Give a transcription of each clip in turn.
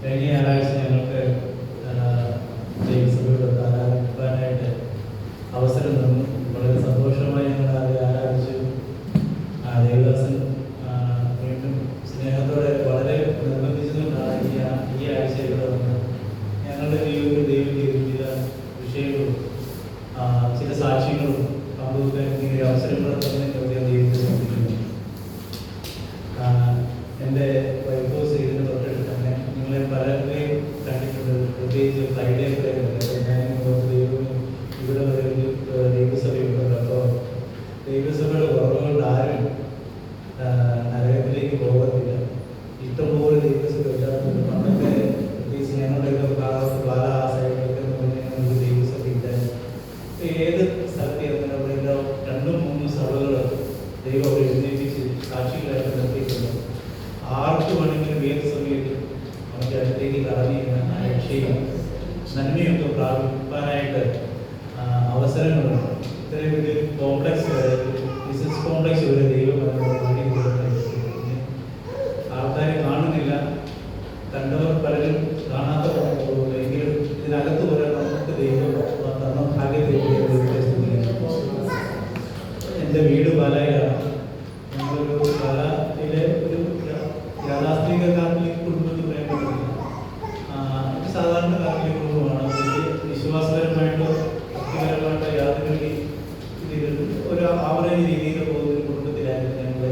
കഴിഞ്ഞ ഞായറാഴ്ച ഞങ്ങൾക്ക് ദൈവസഭയോട് ആരാധിക്കാനായിട്ട് അവസരം തന്നു. വളരെ സന്തോഷമായി ഞങ്ങൾ അത് ആരാധിച്ചു. ദേവദാസൻ വീണ്ടും സ്നേഹത്തോടെ വളരെ നിർബന്ധിച്ചുകൊണ്ടാണ് ഈ ആഴ്ച ഇവിടെ വന്നത്. ഞങ്ങളുടെ ജീവിതത്തിൽ ദൈവം ചെയ്ത ചില വിഷയങ്ങളും ചില സാക്ഷ്യങ്ങളും പങ്കുവെക്കാൻ ഇങ്ങനെ അവസരങ്ങൾ തന്നെ ദൈവത്തെ ശ്രദ്ധിക്കുന്നു. എൻ്റെ വൈഫ് ഹൗസ് ഇതിന് തൊട്ടടുത്ത് തന്നെ നിങ്ങളെ പലരെയും കണ്ടിട്ടുണ്ട്. പ്രത്യേകിച്ച് ഫ്രൈഡേ ഞാൻ ദൈവം ഇവിടെ ഒരു ദൈവസഭയുണ്ട്. അപ്പോൾ ദൈവസഭയുടെ കുറവുകൊണ്ട് ആരും നരകത്തിലേക്ക് പോകത്തില്ല. ഇഷ്ടംപോലെ ദൈവസഭ ഉണ്ടാകുന്നുണ്ട്. പണ്ടൊക്കെ പ്രത്യേകിച്ച് ഞങ്ങളുടെയൊക്കെ ഭാഗത്ത് ആ സൈഡിലൊക്കെ നമുക്ക് ദൈവസഭ ഇല്ലായിരുന്നു. ഏത് സ്ഥലത്ത് ചെന്നാലും അവിടെ എല്ലാം 2-3 സഭകൾ ദൈവം അവിടെ എഴുന്നേൽപ്പിച്ച് സാക്ഷികളായിട്ട് നിർത്തിയിട്ടുണ്ട്. ആർക്ക് വേണമെങ്കിലും ഏത് സമയത്തും നമുക്ക് അടുത്തേക്ക് കടന്നു ചെയ്യുന്ന രക്ഷയും നന്മയൊക്കെ പ്രാപിക്കാനായിട്ട് അവസരങ്ങളുണ്ട്. ഇത്രയും വലിയ കോംപ്ലക്സ് ബിസിനസ് കോംപ്ലക്സ് വരെ ദൈവം ആൾക്കാരെ കാണുന്നില്ല. കണ്ടവർ പലരും കാണാത്ത പോകുന്നു. എങ്കിലും ഇതിനകത്ത് പോലെ നമുക്ക് ദൈവം തന്ന ഭാഗ്യത്തെ എൻ്റെ വീട് പാലായിലാണ്. ഞങ്ങളൊരു പാലയിലെ ഒരു യാഥാസ്ഥിതിക കാത്തലിക് കുടുംബത്തിൽ പറയാൻ പറ്റില്ല. സാധാരണ കാത്തലിക് കുടുംബമാണ്. വിശ്വാസപരമായിട്ടോ ഭക്തിപരമായിട്ടോ യാതൊരു ഒരു ആവറേജ് രീതിയിൽ പോകുന്ന ഒരു കുടുംബത്തിലായിരുന്നു ഞങ്ങൾ.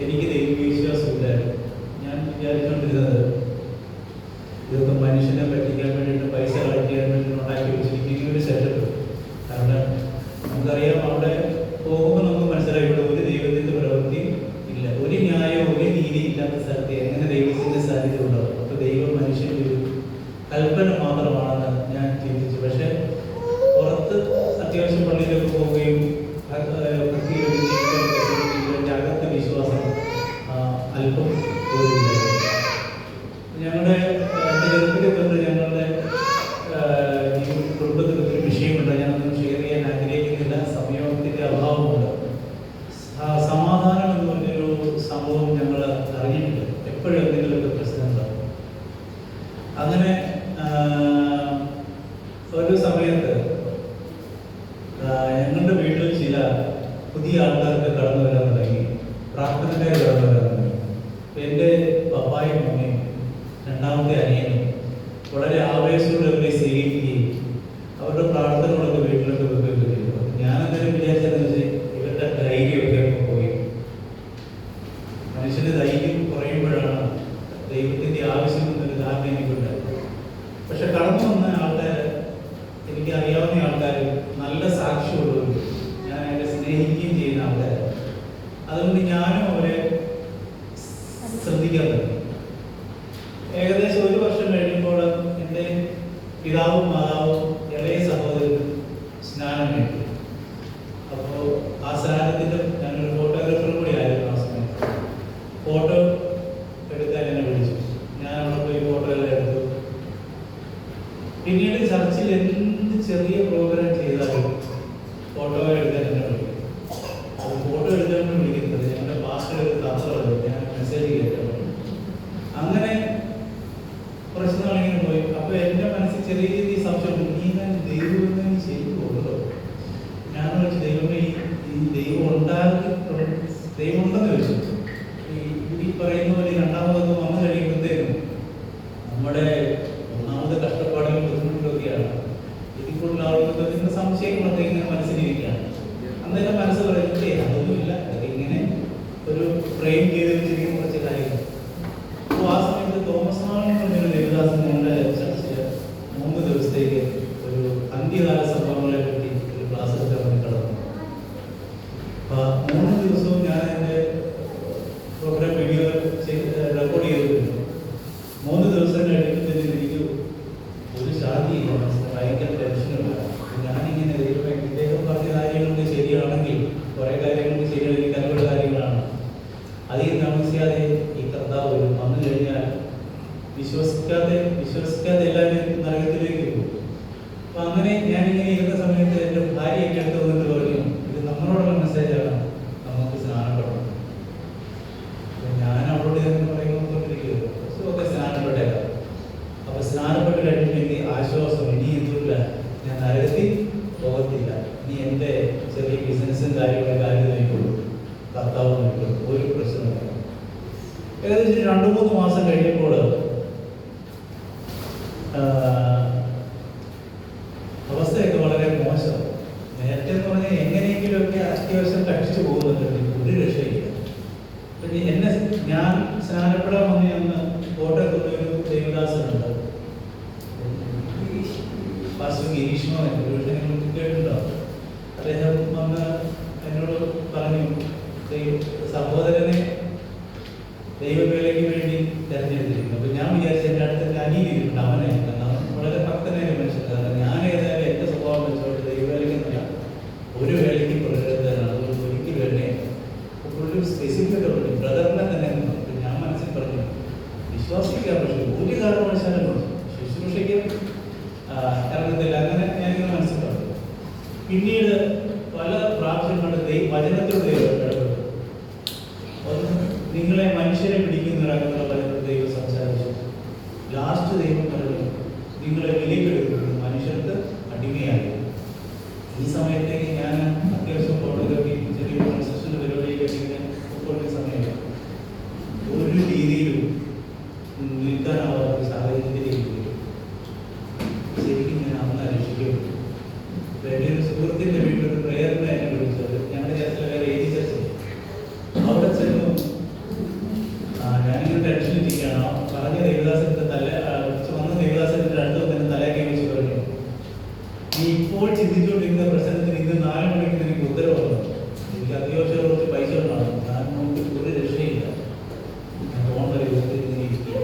എനിക്ക് ദൈവവിശ്വാസമില്ലായിരുന്നു. ഞാൻ വിചാരിച്ചുകൊണ്ടിരുന്നത് ഇതൊക്കെ മനുഷ്യനെ പറ്റിക്കാൻ വേണ്ടിയിട്ട് പൈസ കളക്ട് ചെയ്യാൻ വേണ്ടി ഉണ്ടാക്കി വെച്ചിരിക്കുന്ന ഒരു സെറ്റപ്പ്. കാരണം നമുക്കറിയാം, അവിടെ പോകുമ്പോൾ നമുക്ക് മനസ്സിലായി ഇവിടെ ഒരു ദൈവത്തിൻ്റെ പ്രവൃത്തി ഇല്ല, ഒരു ന്യായം ഒരു നീതി ഇല്ലാത്ത സ്ഥലത്ത് എങ്ങനെ ദൈവത്തിൻ്റെ സാന്നിധ്യം ഉണ്ടാവും. അപ്പോൾ ദൈവം മനുഷ്യൻ്റെ ഒരു കൽപ്പന മാത്രമാണെന്ന് ഞാൻ ചിന്തിച്ചു. പക്ഷേ പുറത്ത് അത്യാവശ്യം പള്ളിയിലൊക്കെ പോവുകയും അകത്ത് വിശ്വാസം അല്പം പോയില്ല. ഞങ്ങളുടെ ചെറുപ്പത്തിൽ തൊട്ട് ഞങ്ങളുടെ കുടുംബത്തിൽ ഒരു വിഷയമുണ്ട്. ഞാനൊന്നും ഷെയർ ചെയ്യാൻ ആഗ്രഹിക്കുന്നില്ല, സമയത്തിൻ്റെ അഭാവമുണ്ട്. സമാധാനം എന്ന് പറഞ്ഞൊരു സംഭവം ഞങ്ങൾ അറിഞ്ഞിട്ടുണ്ട്. എപ്പോഴും എന്തെങ്കിലുമൊക്കെ പ്രശ്നം ഉണ്ടാവും. അങ്ങനെ ഒരു സമയത്ത് ഞങ്ങളുടെ വീട്ടിൽ ചില പുതിയ ആൾക്കാർക്ക് കടന്നു വരാൻ തുടങ്ങി. പ്രാർത്ഥനക്കാർ കടന്നു വരാൻ തുടങ്ങി. എൻ്റെ പപ്പായും മമ്മിയും രണ്ടാമത്തെ അനിയനും വളരെ ആവേശത്തോടെ അവരെ സ്വീകരിക്കുകയും അവരുടെ പ്രാർത്ഥനകളൊക്കെ വീട്ടിലൊക്കെ വെക്കുകയൊക്കെ ചെയ്തു. ഞാനെന്തായാലും വിചാരിച്ചതെന്ന് വെച്ചാൽ ഇവരുടെ ധൈര്യമൊക്കെ പോയി. മനുഷ്യൻ്റെ ധൈര്യം കുറയുമ്പോഴാണ് ദൈവത്തിൻ്റെ ആവശ്യം എന്നൊരു ധാരണ എനിക്കുണ്ടായിരുന്നു. പക്ഷെ കടന്നു വന്ന ആൾക്കാർ, എനിക്ക് അറിയാവുന്ന ആൾക്കാർ, നല്ല സാക്ഷ്യമുള്ളവർ, ഞാൻ അവരെ സ്നേഹിക്കുകയും ചെയ്യുന്ന ആൾക്കാർ. അതുകൊണ്ട് ഞാനും അവരെ ശ്രദ്ധിക്കാൻ പറ്റും. ഏകദേശം 1 വർഷം കഴിയുമ്പോൾ എൻ്റെ പിതാവും മാതാവും ഇളയ സഹോദരനും സ്നാനം വേണ്ടി. അപ്പോൾ ആ സ്നാനത്തിൻ്റെ ഞാനൊരു ഫോട്ടോഗ്രാഫറും കൂടി ആയിരുന്നു. ആ സമയത്ത് ഫോട്ടോ എടുക്കാൻ എന്നെ വിളിച്ചു. ഞാൻ അവിടെ പോയി ഫോട്ടോ എല്ലാം എടുത്തു. പിന്നീട് ചർച്ചിൽ എന്ത് ചെറിയ പ്രോഗ്രാം ചെയ്താലും ഫോട്ടോ എടുക്കാൻ എന്നെ വിളിക്കും. അത് ഫോട്ടോ എടുക്കാൻ വിളിക്കുന്നത് ഞങ്ങളുടെ പാസ്റ്റർ ഒരു തന്ത്രമല്ല, ഞാൻ മെസ്സേജ് കേൾക്കാൻ പറ്റും. അങ്ങനെ കുറച്ച് നാളിങ്ങനെ പോയി. അപ്പോൾ എൻ്റെ മനസ്സിൽ ചെറിയ രീതിയിൽ സംശയം, നീ ഞാൻ ദൈവം ചെയ്തു പോകുന്നതോ? ഞാൻ വിളിച്ച് ദൈവമേ, ഈ ദൈവം ദൈവം ഉണ്ടെന്ന് ചോദിച്ചു. ഈ പറയുന്ന പോലെ രണ്ടാമതൊക്കെ വന്നു കഴിയുമ്പോഴത്തേനും നമ്മുടെ ഒന്നാമത് കഷ്ടപ്പാടുകളും ബുദ്ധിമുട്ടൊക്കെയാണ്. ഇതിൽ കൂടുതൽ ആളുകൾക്ക് ഇതിൻ്റെ സംശയങ്ങളൊക്കെ ഇങ്ങനെ മനസ്സിലിരിക്കുകയാണ്. അന്നേരം മനസ്സ് പറയുന്നത് അതൊന്നുമില്ല, ഇങ്ങനെ ഒരു ഫ്രെയിം ചെയ്ത് വെച്ചിരിക്കുന്ന കുറച്ച് കാര്യങ്ങൾ. അപ്പോൾ ആ സമയത്ത് തോമസ് മാണെന്ന് പറഞ്ഞൊരു ദേവദാസൻ ഞങ്ങളുടെ ചർച്ചിൽ 3 ദിവസത്തേക്ക് ഒരു അന്ത്യകാല സംഭവങ്ങളെ പറ്റി ഒരു ക്ലാസ് എടുക്കാൻ വേണ്ടി കടന്നു. അപ്പോൾ 3 ദിവസവും ഞാൻ എൻ്റെ പ്രോഗ്രാം വീഡിയോ റെക്കോർഡ് ചെയ്തിട്ടുണ്ട്. 3 ദിവസം കഴിയുമ്പോഴത്തേക്ക് എനിക്ക് ഒരു ശാന്തിയില്ല, ഭയങ്കര ടെൻഷനുണ്ട്. ഞാനിങ്ങനെ ഇദ്ദേഹം പറഞ്ഞ കാര്യങ്ങളൊക്കെ ശരിയാണെങ്കിൽ, കുറേ കാര്യങ്ങൾക്ക് ശരിയാണ്, എനിക്ക് അങ്ങനെയുള്ള കാര്യങ്ങളാണ്. അധികം താമസിക്കാതെ ഈ കർത്താവ് വരും. വന്നു കഴിഞ്ഞാൽ വിശ്വസിക്കാതെ എല്ലാവരും നരകത്തിലേക്ക് പോകും. അപ്പം അങ്ങനെ ഞാനിങ്ങനെ ഇരുന്ന സമയത്ത് എൻ്റെ ഭാര്യ എൻ്റെ അടുത്ത് വന്നിട്ട് പറഞ്ഞു, ഇത് നമ്മളോടുള്ള മെസ്സേജാണ്, നമുക്ക് സ്നാനപ്പെടണം. ഞാൻ അവളോട് എന്ന് പറയുമ്പോൾ ഒക്കെ സ്നാനപ്പെട്ടേക്കാം. മാസം കഴിഞ്ഞപ്പോൾ അവസ്ഥയൊക്കെ വളരെ മോശം. നേരത്തെ എന്ന് പറഞ്ഞാൽ എങ്ങനെയെങ്കിലുമൊക്കെ അത്യാവശ്യം കഴിച്ചു പോകുന്നുണ്ട്, ഒരു രക്ഷയില്ല. ഞാൻ സ്നാനപ്പെടാൻ വന്ന് അന്ന് കോട്ടയത്തുള്ള ഒരു ദേവദാസനുണ്ട്, പാസ്റ്റർ ഗിരീഷ്ണോ ഒരുപക്ഷെ നിങ്ങൾ കേട്ടിട്ടുണ്ടാവും. അദ്ദേഹം വന്ന് എന്നോട് പറഞ്ഞു, സഹോദരനെ ദൈവവേലയ്ക്ക് വേണ്ടി തിരഞ്ഞെടുത്തിരിക്കുന്നു. അപ്പൊ ഞാൻ വിചാരിച്ച എൻ്റെ അടുത്ത് അനിയനിട്ടുണ്ട്, അവനെ വളരെ ഭക്തനായ മനുഷ്യൻ. കാരണം ഞാൻ ഏതായാലും എൻ്റെ സ്വഭാവം വെച്ചോട്ട് ദൈവവേലയ്ക്കെന്നല്ല, ഒരു വേലയ്ക്ക് പ്രകടനാണ്, അതുകൊണ്ട് ഒരിക്കലും എന്നെ ഒരു സ്പെസിഫിക് ബ്രദറിനെ തന്നെ. ഞാൻ മനസ്സിൽ പറഞ്ഞു വിശ്വാസിക്കാൻ, പക്ഷേ ഒരു കാരണവശാലും ശുശ്രൂഷയ്ക്ക് ഇറങ്ങത്തില്ല. അങ്ങനെ ഞാനിങ്ങനെ മനസ്സിൽ പറഞ്ഞു. പിന്നീട് പല പ്രാവശ്യം കണ്ട് വചനത്തോട് ദൈവം ഇടപെട്ടു. നിങ്ങളെ മനുഷ്യരെ പിടിക്കുന്നവരാകുന്ന വചനത്തോട് ദൈവം സംസാരിച്ചു. ലാസ്റ്റ് ദൈവം പറഞ്ഞു, നിങ്ങളെ വിലക്കെടുക്കുന്നത് മനുഷ്യർക്ക് അടിമയായി. ഈ സമയത്തേക്ക് ഞാൻ അത്യാവശ്യം ഫോട്ടോഗ്രാഫി ചെറിയ കൺസ്ട്രക്ഷൻ്റെ പരിപാടിയൊക്കെ ഇങ്ങനെ ഉൾക്കൊള്ളുന്ന സമയത്ത് ഒരു രീതിയിലും നിൽക്കാനാവാത്ത സാഹചര്യത്തിലേക്ക് ശരിക്കും ഞാൻ അന്ന് രക്ഷിക്കപ്പെട്ടു. എൻ്റെ ഒരു സുഹൃത്തിൻ്റെ വീട്ടിലൊരു പ്രേയറിനെ എന്നെ വിളിച്ചത്, ഞങ്ങളുടെ ചർച്ച വേറെ ഏത് ചർച്ച. അവിടെ ചെന്നു ഞാനിങ്ങനെ ടെൻഷനിരിക്കുകയാണ്. പറഞ്ഞ ദേവദാസൻ്റെ വന്ന ദേവദാസൻ്റെ അടുത്ത് തന്നെ തലയൊക്കെ വെച്ച് പറഞ്ഞു, നീ ഇപ്പോൾ ചിന്തിച്ചുകൊണ്ടിരിക്കുന്ന പ്രശ്നത്തിന് ഇന്ന് 4 മണിക്ക് എനിക്ക് ഉത്തരവാണ്. എനിക്ക് അത്യാവശ്യം കുറച്ച് പൈസ ഉണ്ടാകും, ഞാൻ നോക്കി ഒരു രക്ഷയില്ല. ഞാൻ ഫോൺ വരെ ഇരിക്കുക.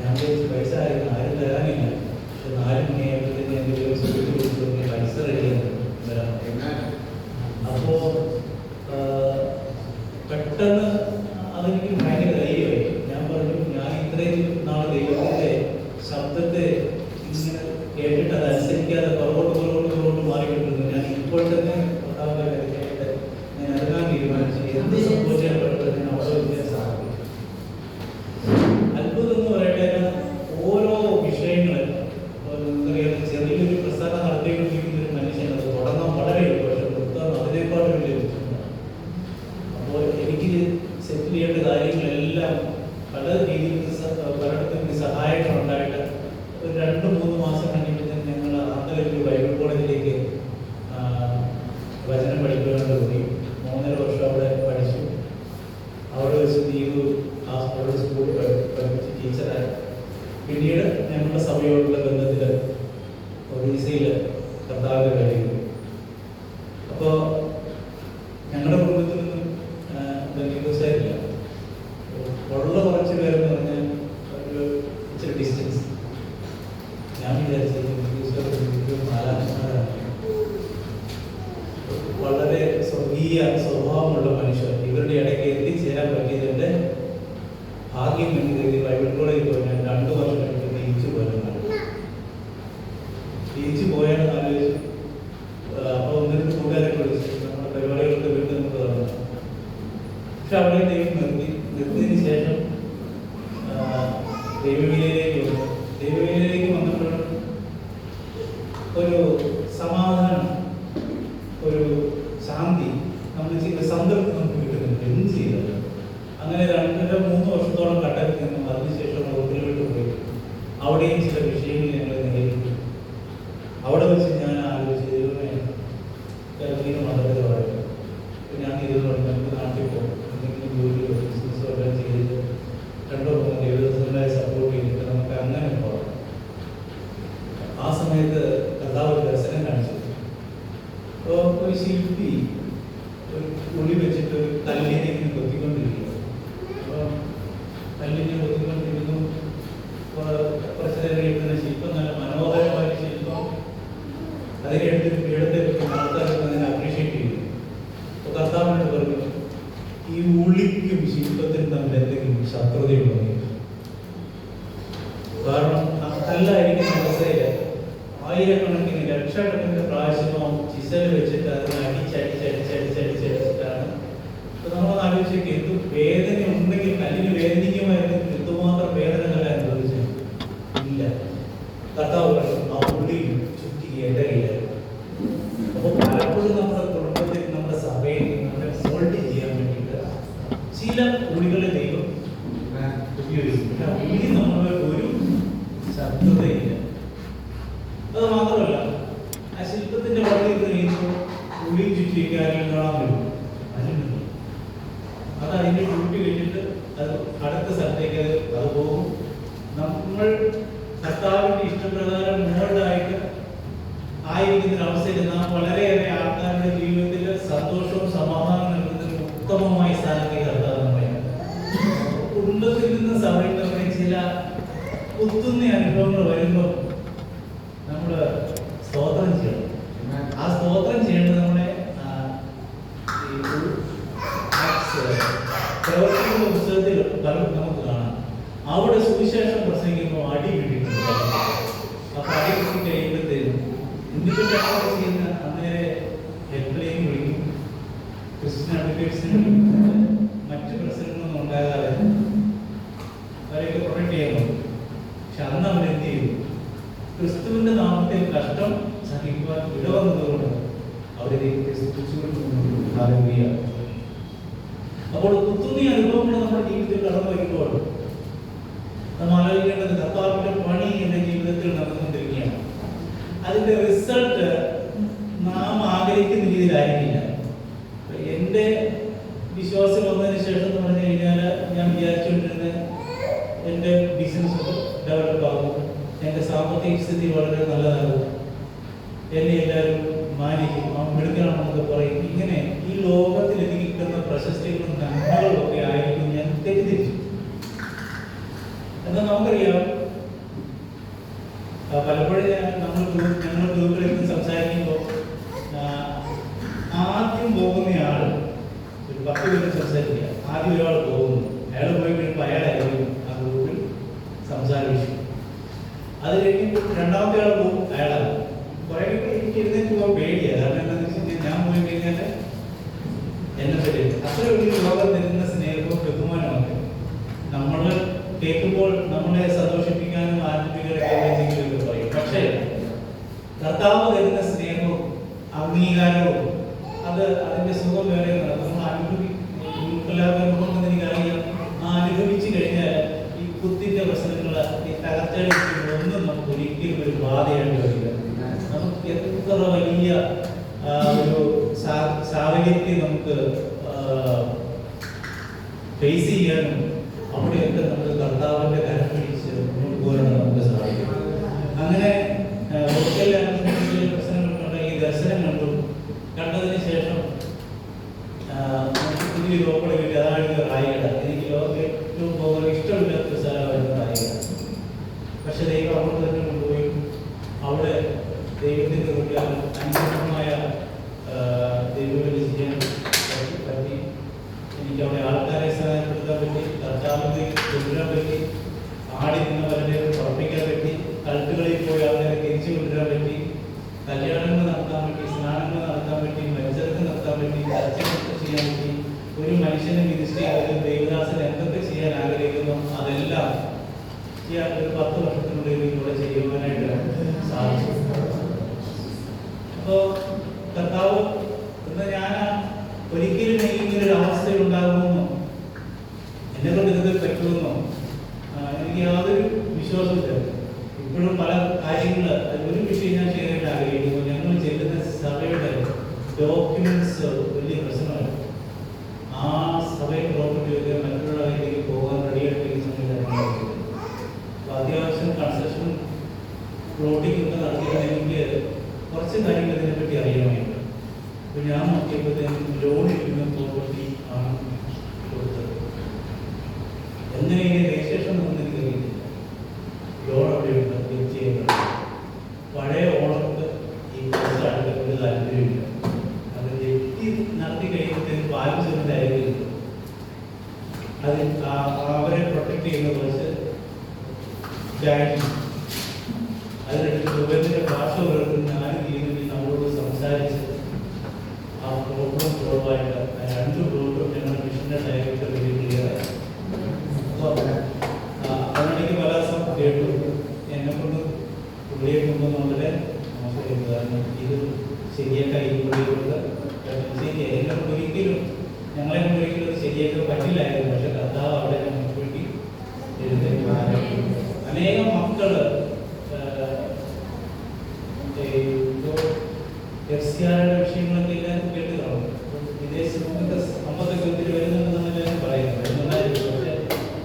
ഞാൻ പൈസ ആരും തരാനില്ല. പക്ഷെ 4 മണിയായപ്പോഴത്തേക്ക് എൻ്റെ ദിവസം വിളിച്ചു പൈസ റെഡിയാണ് വരാം. അപ്പോൾ പെട്ടെന്ന് അതെനിക്ക് ഭയങ്കര ധൈര്യമായി. ഞാൻ പറഞ്ഞു, ഞാൻ ഇത്രയും നാൾ ദൈവത്തിൻ്റെ ശബ്ദത്തെ ഇങ്ങനെ കേട്ടിട്ട് അത് അനുസരിക്കാതെ പുറകോട്ട് മാറിക്കൊണ്ടിരുന്നു. ഞാൻ ഇപ്പോൾ തന്നെ ഞാൻ ഇറങ്ങാൻ തീരുമാനിച്ചു. എന്ത് സംഭവിച്ചാൽ പെട്ടെന്ന് ഞാൻ അവിടെ വിജയം സാധിക്കും. അത്ഭുതം എന്ന് പറയട്ടെ, ഓരോ വിഷയങ്ങൾ ചെറിയൊരു പ്രസ്ഥാനം നടത്തിക്കൊണ്ടിരിക്കുന്ന ഒരു മനുഷ്യൻ അത് തുടങ്ങാൻ വളരെ പക്ഷെ നിർത്താൻ അതിനേക്കാളും വലിയ ബുദ്ധിമുട്ടാണ്. അപ്പോൾ എനിക്ക് സെറ്റിൽ ചെയ്യേണ്ട കാര്യങ്ങളെല്ലാം പല രീതിയിൽ പലയിടത്തും സഹായങ്ങളുണ്ടായിട്ട് ഒരു 2-3 മാസം കഴിഞ്ഞപ്പോൾ ഞങ്ങൾ ആന്തലൊരു ബൈബിൾ കോളേജിലേക്ക് വചനം പഠിക്കാനായിട്ട് പോയി. 3.5 വർഷം അവിടെ പഠിച്ചു. അവിടെ വെച്ച് ദീപു അവിടെ സ്കൂളിൽ പഠിപ്പിച്ച് ടീച്ചറായി. പിന്നീട് ഞങ്ങളുടെ സഭയോടുള്ള ബന്ധത്തിൽ ഒറീസയിൽ കർത്താവിൻ്റെ കഴിയുന്നു. അപ്പോൾ ഞങ്ങളുടെ കുടുംബത്തിൽ നിന്നും ബന്ധുസായില്ല, ഉള്ള കുറച്ച് പേരെന്ന് പറഞ്ഞാൽ ഒരു ഇച്ചിരി ഡിസ്റ്റൻസ്. ഞാൻ വിചാരിച്ചത് വളരെ സ്വർഗീയ സ്വഭാവമുള്ള മനുഷ്യർ ഇവരുടെ ഇടയ്ക്ക് എത്തിച്ചേരാൻ പറ്റിയതിൻ്റെ ഭാഗ്യം എന്ന് കരുതി ബൈബിൾ കോളേജിൽ പോയി ഞാൻ 2 വർഷം കഴിഞ്ഞ് തിരിച്ചു പോയതാണ്. തിരിച്ചു പോയാണെന്ന് ആലോചിച്ചു. അപ്പോൾ 1-2 കൂട്ടുകാരൊക്കെ വിളിച്ചു നമ്മുടെ പരിപാടികളൊക്കെ വീട്ടിൽ നമുക്ക് തുടങ്ങാം. പക്ഷെ അവിടെ ദൈവം നിർത്തിയതിന് ശേഷം ദൈവവേലയിലേക്ക് വന്നപ്പോൾ ഒരു സമാധാനം, ഒരു ശാന്തി, നമ്മൾ ചെയ്യുന്ന സംതൃപ്തി നമുക്ക് കിട്ടുന്നുണ്ട് എന്ത് ചെയ്തത്. അങ്ങനെ 2-3 വർഷത്തോളം കട്ടക്ക് നിന്നും അതിനുശേഷം റോഡിലോട്ട് പോയി അവിടെയും ചില വിഷയങ്ങൾ ഞങ്ങൾ നേരിട്ടു. അവിടെ വെച്ച് ഞാൻ ആലോചിച്ച് ദൈവമേ കേരളത്തിന് മതപരമായിട്ട് ഞാൻ ഇതുകൊണ്ട് നമുക്ക് നാട്ടിൽ പോകും, എന്തെങ്കിലും ജോലിയോ ബിസിനസ്സോ എല്ലാം ചെയ്തിട്ട് 2-3 ദൈവദാസന്മാരെ സപ്പോർട്ട് ചെയ്തിട്ട് നമുക്ക് അങ്ങനെ പോകാം. ആ സമയത്ത് കർത്താവ് ഒരു ദർശനം കാണിച്ചു. അപ്പോൾ ഒരു ശില്പി ഒരു ഉളി വെച്ചിട്ട് ഒരു കല്ലിനെ ഇങ്ങനെ കൊത്തിക്കൊണ്ടിരിക്കുന്നു. അപ്പോൾ കല്ലിനെ കൊത്തിക്കൊണ്ടിരിക്കുന്നു. കുറച്ച് നേരം എഴുതുന്ന ശില്പം നല്ല മനോഹരമായ ശില്പം. അതിനെടുത്ത് പീഠത്തെ വെക്കുന്ന ആൾക്കാർക്ക് അതിനെ അപ്രീഷിയേറ്റ് ചെയ്യുന്നു. അപ്പോൾ കർത്താവിനോട് പറഞ്ഞു, ഈ ഉളിക്കും ശില്പത്തിനും തമ്മിൽ എന്തെങ്കിലും ശത്രുതയുണ്ടോ? കാരണം കല്ലായിരിക്കുന്ന അവസ്ഥയിൽ ആയിരക്കണക്കിന് ലക്ഷക്കണക്കിന് പ്രാവശ്യമോ ചിസൽ വെച്ചിട്ട് അതിനെ അടിച്ചടിച്ചിട്ടാണ്. അപ്പോൾ നമ്മൾ ആലോചിച്ചേക്ക് എന്ത് വേദന ഉണ്ടെങ്കിൽ കല്ലിന് വേദനിക്കുമായിരുന്നു, എന്തുമാത്രം വേദന കല അനുഭവിച്ചു ഇല്ല. കർത്താവ് പറഞ്ഞു ആ ഉള്ളി ചുറ്റി ഇടയിലായിരുന്നു. അപ്പോൾ പലപ്പോഴും നമ്മുടെ കുടുംബത്തിൽ, നമ്മുടെ സഭയിൽ നമ്മളെ സോൾട്ട് ചെയ്യാൻ വേണ്ടിയിട്ട് ചില ഉള്ളികളെ ദൈവം വെച്ചു. പക്ഷെ ആ ഉള്ളി നമ്മൾ ഒരു ശബ്ദതയില്ല. അത് മാത്രമല്ല, ആ ശില്പത്തിന്റെ പള്ളി കഴിയുമ്പോൾ ഉള്ളി ചുറ്റിക്കാനും കാണാൻ പറ്റും. അതിനുണ്ട് അത് അതിന്റെ ഡ്യൂട്ടി കഴിഞ്ഞിട്ട് അത് അടുത്ത സ്ഥലത്തേക്ക് അത് പോകും. നമ്മൾ കർത്താവിന്റെ ഇഷ്ടപ്രകാരം മോൾഡായിട്ട് ആയിരിക്കുന്ന അവസ്ഥയിൽ നാം വളരെയേറെ ആൾക്കാരുടെ ജീവിതത്തിൽ സന്തോഷവും സമാധാനവും നൽകുന്ന ഉത്തമമായ സ്ഥാനത്തേക്ക് കർത്താവ് നമ്മളെയാണ്. കുടുംബത്തിൽ നിന്ന് സഭയിൽ നമ്മുടെ ചില കുത്തുന്ന അനുഭവങ്ങൾ വരുമ്പോൾ നമ്മൾ സ്തോത്രം ചെയ്യണം. ആ സ്തോത്രം ചെയ്യേണ്ടത് നമ്മുടെ പ്രവർത്തിക്കുന്ന പുസ്തകത്തിൽ നമുക്ക് കാണാം. അവിടെ സുവിശേഷം പ്രസംഗിക്കുമ്പോൾ അടി കിട്ടിയിട്ടുണ്ട്. അപ്പൊ അടി കിട്ടി കഴിയുമ്പോഴത്തേനും ഇന്ത്യൻ ചെയ്യുന്ന അന്നേരെ ഹെൽപ്ലൈൻ വിളിക്കും, ക്രിസ്ത്യൻ അഡ്വക്കേറ്റ്സിന് മറ്റു പ്രശ്നങ്ങളൊന്നും ഉണ്ടാകാതെ അവരെയൊക്കെ പ്രൊട്ടക്ട് ചെയ്യാൻ. പക്ഷെ അന്ന് അവരെന്ത് ചെയ്തു? ക്രിസ്തുവിന്റെ നാമത്തിൽ കഷ്ടം സഹിക്കുവാൻ ഇടവന്നതുകൊണ്ട് അവരെ ആരംഭിക്കുക. അപ്പോൾ കുത്തുന്ന അനുഭവങ്ങൾ നമ്മുടെ ജീവിതത്തിൽ കടന്നു വരുമ്പോൾ നമ്മൾ ആലോചിക്കേണ്ടത് കർത്താവിന്റെ പണി എന്റെ ജീവിതത്തിൽ നടന്നുകൊണ്ടിരിക്കുകയാണ്. അതിന്റെ റിസൾട്ട് നാം ആഗ്രഹിക്കുന്ന രീതിയിലായിരിക്കില്ല. എന്റെ വിശ്വാസം വന്നതിന് ശേഷം എന്ന് പറഞ്ഞു കഴിഞ്ഞാൽ ഞാൻ വിചാരിച്ചുകൊണ്ടിരുന്നത് എന്റെ ബിസിനസ് ഡെവലപ്പ് ആകും, എന്റെ സാമ്പത്തിക സ്ഥിതി വളരെ നല്ലതാകും, എന്നെ എല്ലാവരും മാനിക്കും, മിടുക്കണമെന്നൊക്കെ പറയും. ഇങ്ങനെ ഈ ലോകത്തിൽ എനിക്ക് കിട്ടുന്ന പ്രശസ്തികളും നന്മകളും ഒക്കെ ആയിരിക്കും ഞാൻ തെറ്റിദ്ധരിച്ചു. എന്നാൽ നമുക്കറിയാം, പലപ്പോഴും ഞങ്ങൾ ഗ്രൂപ്പിലേക്ക് സംസാരിക്കുമ്പോൾ ആദ്യം പോകുന്നയാൾ ഒരു 10 പേര് സംസാരിക്കുക. ആദ്യം ഒരാൾ പോകുന്നു, അയാൾ പോയി കഴിയുമ്പോൾ അയാളായിരിക്കും ആ ഗ്രൂപ്പിൽ സംസാരിച്ചു. അത് കഴിഞ്ഞ് രണ്ടാമത്തെ ആൾ പോകും, അയാളാണ്. കുറെ എനിക്ക് എഴുന്നേറ്റ് പോകാൻ പേടിയാണ്. കാരണം എന്താണെന്ന് വെച്ച് കഴിഞ്ഞാൽ ഞാൻ പോയി കഴിഞ്ഞാൽ എന്നെ പറ്റി അത്ര വലിയ ലോകം തരുന്ന സ്നേഹവും ബഹുമാനമൊക്കെ നമ്മൾ കേൾക്കുമ്പോൾ നമ്മളെ സന്തോഷിപ്പിക്കാനും ആനന്ദിപ്പിക്കാനൊക്കെ പറയും. പക്ഷേ കർത്താവ് തരുന്ന സ്നേഹവും അംഗീകാരവും അത് അതിന്റെ സുഖം വേറെ നമ്മൾ അനുഭവിക്കുന്ന എനിക്കറിയാം. അനുഭവിച്ചു കഴിഞ്ഞാൽ ഈ കുത്തിന്റെ പ്രശ്നങ്ങൾ, ഈ തകർച്ചയുടെ ഒന്നും നമുക്ക് ഒരിക്കലും ഒരു ബാധയായിട്ട് വരില്ല. നമുക്ക് എത്ര വലിയ ഒരു സാഹചര്യത്തെ നമുക്ക് ഫേസ് ചെയ്യാനും അവിടെയൊക്കെ നമുക്ക് കർത്താവിന്റെ കരം പിടിച്ച് മുന്നോട്ട് പോകാനും നമുക്ക് സാധിക്കും. അങ്ങനെ പ്രശ്നങ്ങളുണ്ട്. ഈ ദർശനം കണ്ടതിന് ശേഷം നമുക്ക് പുതിയ ലോകങ്ങളെ വേണ്ടി അതാണ് റായികട. എനിക്ക് ലോകത്തിൽ ഏറ്റവും പോകാൻ ഇഷ്ടമില്ലാത്തൊരു സ്ഥലമായിരുന്നു റായികട. പക്ഷെ ദൈവം അവിടെ തന്നെ കൊണ്ടുപോയി അവിടെ ദൈവത്തിന്റെ അനുഗ്രഹമായ ദൈവവേല ചെയ്യാൻ പറ്റി. എനിക്ക് അവിടെ ആൾക്കാരെ സഹായപ്പെടുത്താൻ പറ്റി, കർത്താവിനെ കൊണ്ടുവരാൻ പറ്റി, ആടി നിന്നവരുടെ ഉറപ്പിക്കാൻ പറ്റി, കൽട്ടുകളിൽ പോയി ആൾക്കാരെ തിരിച്ചു കൊണ്ടുവരാൻ പറ്റി, കല്യാണങ്ങൾ നടത്താൻ പറ്റി, സ്നാനങ്ങൾ നടത്താൻ പറ്റി, മത്സരങ്ങൾ നടത്താൻ പറ്റി, ചർച്ചകളൊക്കെ ചെയ്യാൻ പറ്റി. ഒരു മനുഷ്യനെ മിനിസ്ട്രി ആയാലും ദൈവദാസൻ എന്തൊക്കെ ചെയ്യാൻ ആഗ്രഹിക്കുന്നു അതെല്ലാം ഈ ഒരു 10 വർഷത്തിനുള്ളിൽ ഇവിടെ ചെയ്യുവാനായിട്ട് സാധിച്ചു. അപ്പോൾ കർത്താവ് എന്ന് ഞാൻ ഒരിക്കലും ഇങ്ങനൊരു അവസ്ഥ ഉണ്ടാകുമെന്നോ എന്നെ കൊണ്ട് ഇതൊക്കെ പറ്റുമെന്നോ എനിക്ക് യാതൊരു വിശ്വാസമില്ല. ഇപ്പോഴും പല കാര്യങ്ങൾ ഒരു വിഷയം ഞാൻ ചെയ്യാനായിട്ട് ആഗ്രഹിക്കുന്നു. ഞങ്ങൾ ചെല്ലുന്ന സഭയുടെ ഡോക്യുമെന്റ്സ് വലിയ പ്രശ്നമാണ്. ആ സഭയെ പ്രോപ്പർട്ടി വയ്ക്കാൻ മറ്റുള്ളവരിലേക്ക് പോകാൻ റെഡിയായിട്ടിരിക്കുന്ന സമയത്ത് അപ്പോൾ അത്യാവശ്യം കൺസ്ട്രക്ഷൻ പ്ലോട്ടിംഗ് ഒക്കെ നടത്തിയാൽ എനിക്ക് കുറച്ച് കാര്യങ്ങൾ ഇതിനെപ്പറ്റി അറിയാമായിരുന്നു. അപ്പോൾ ഞാൻ നോക്കിയപ്പോഴത്തേക്കും ലോൺ ഇരിക്കുന്ന പ്രോപ്പർട്ടി ആണ് കൊടുത്തത്. എങ്ങനെ രജിസ്ട്രേഷൻ ഒന്നും എനിക്ക് അറിയില്ല. ലോൺ അവിടെയുണ്ട്, ക്ലിക്ക് ചെയ്യുന്നുണ്ട്. പഴയ ഓണർക്ക് ഈ പൈസ അടുത്ത ഒരു താല്പര്യമില്ല. അത് ജപ്തി നടത്തി കഴിയുമ്പോഴത്തേക്കും ബാലൻസ് ഉണ്ടായിരിക്കും. അത് അവരെ പ്രൊട്ടക്ട് ചെയ്യുന്ന കുറച്ച് അതിനടുത്ത് സുഖത്തിന്റെ ഭാഷ ഉയർത്തുന്ന ഞാനും രീതിയിൽ നമ്മളോട് സംസാരിച്ച് ആ പ്രോബ്ലം സോൾവ് ആയിട്ട് 2 പ്രോബ്ലം ഞങ്ങളുടെ മിഷന്റെ ഡയറക്ടർ വലിയ ക്ലിയറായി. അപ്പോൾ അതിനിടയ്ക്ക് പല ദിവസം കേട്ടു എന്നെ കൊണ്ട് പുള്ളിയെ കൊണ്ടുവന്നതിലെ മോശം. കാരണം ഇത് ശരിയാക്കാൻ ഈ പുള്ളിയോട് ശരിയായി എന്നെ കൊണ്ട് ഒരിക്കലും ഞങ്ങളെ കൊണ്ട് ഒരിക്കലും അത് ശരിയാക്കാൻ പറ്റില്ലായിരുന്നു. പക്ഷെ കർത്താവ് അവിടെ ഞങ്ങൾക്ക് വേണ്ടി അനേകം മക്കള് എഫ്സിആറുടെ വിഷയങ്ങളൊക്കെ എല്ലാവർക്കും കേട്ട് കാണും. വിദേശത്തൊക്കെ സമ്പത്തൊക്കെ ഒത്തിരി വരുന്നുണ്ടെന്നാണ് എല്ലാവരും പറയുന്നത്. പക്ഷെ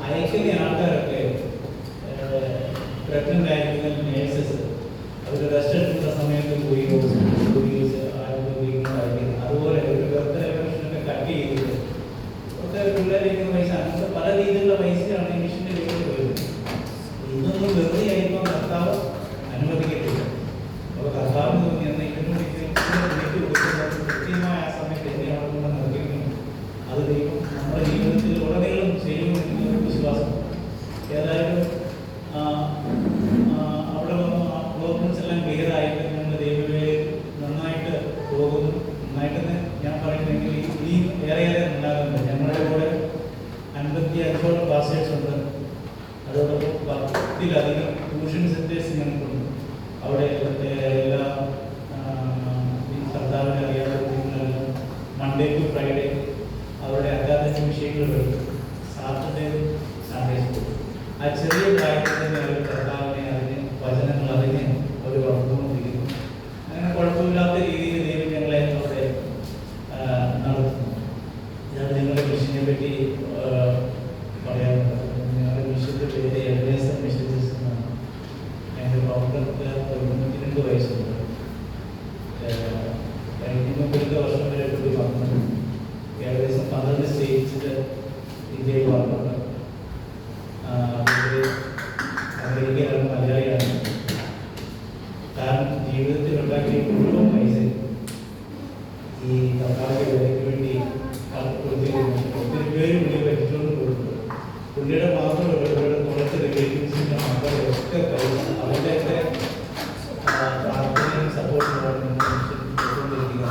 അയക്കുന്ന ആൾക്കാരൊക്കെ പ്രഗ്നന്റ് ആയിരിക്കുന്ന നേഴ്സസ് അവർ റെസ്റ്റ് എടുക്കുന്ന സമയത്ത് പോയി അതുപോലെ ഒരു ബർത്ത്ഡേ ഫംഗ്ഷനൊക്കെ കട്ട് ചെയ്തിട്ട് ഒക്കെ പിള്ളേരിക്കുന്ന പൈസ അങ്ങനത്തെ പല രീതിയിലുള്ള പൈസയാണ് ഈ മിഷൻ്റെ വീട്ടിൽ വരുന്നത്. ഇതൊന്നും വെറുതെ ആയിരിക്കും കർത്താവ് അനുവദിക്കത്തില്ല. അപ്പോൾ കർത്താവിന് തോന്നി എന്നാൽ ഇതിനോട് കൊടുക്കുന്നത് കൃത്യമായ ആ സമയത്ത് എങ്ങനെയാണെന്ന് നിർദ്ദേശിക്കുന്നു. അത് ദൈവം നമ്മുടെ ജീവിതത്തിൽ ഉടനീളം ചെയ്യുമെന്നൊരു വിശ്വാസം. ഏതായാലും അവിടെ ഡോക്യുമെന്റ്സ് എല്ലാം ക്ലിയർ ആയിട്ട് ഞങ്ങൾ ദൈവവേലയിൽ നന്നായിട്ട് പോകുന്നു. നന്നായിട്ടെന്ന് ഞാൻ പറയുന്നെങ്കിൽ ഇനി ഏറെ ഉണ്ടാകുന്നുണ്ട്. ഞങ്ങളുടെ കൂടെ 55ഓളം പാസ്റ്റേഴ്സ് ഉണ്ട്. അതോടൊപ്പം 10-ലധികം ട്യൂഷൻ സെന്റേഴ്സ് ഞങ്ങൾക്കുണ്ട്. അവിടെ എല്ലാ കർത്താവിനെ അറിയാത്ത കുഞ്ഞുങ്ങളെല്ലാം മൺഡേ ടു ഫ്രൈഡേ അവരുടെ അക്കാദമിക് വിഷയങ്ങൾ പഠിക്കും. Saturday Sunday school. ആ ചെറിയ പ്രായത്തിൽ തന്നെ അവർ കർത്താവിനെ അറിഞ്ഞ് വചനങ്ങൾ അറിഞ്ഞ് അവർ വളർന്നുകൊണ്ടിരിക്കുന്നു. അങ്ങനെ കുഴപ്പമില്ലാത്ത രീതിയിൽ ദൈവം ഞങ്ങളെ അവിടെ നടത്തുന്നു. ഞാൻ നിങ്ങളുടെ മിഷനെ പറ്റി പറയാറുണ്ട്. ഞങ്ങളുടെ മിഷൻ്റെ പേര് എൽഎസ്എം മിഷൻസ് എന്നാണ്. എൻ്റെ ഫൗണ്ടർക്ക് 92 വയസ്സുണ്ട്. കഴിഞ്ഞ വർഷം വരെ കൂടി വന്നു. ഏകദേശം 12 സ്റ്റേറ്റ്സിൽ ഇന്ത്യയിൽ വന്നിട്ടുണ്ട്. അമേരിക്കയിലാണ്, മലയാളിയാണ്. കാരണം ജീവിതത്തിൽ ഉണ്ടാക്കിയ മുഴുവൻ പൈസ ഈ കർത്താവിൻ്റെ വേലയ്ക്ക് വേണ്ടി ഒത്തിരി പേര് പുള്ളി പറ്റിച്ചുകൊണ്ട് കൊടുത്തു. പുള്ളിയുടെ മാത്രമല്ല, പുള്ളിയുടെ കുറച്ച് റിലേറ്റീവ്സിൻ്റെ മക്കളൊക്കെ പൈസ അവരുടെയൊക്കെ പ്രാർത്ഥനയും സപ്പോർട്ടുമാണ് കൊടുത്തുകൊണ്ടിരിക്കുക.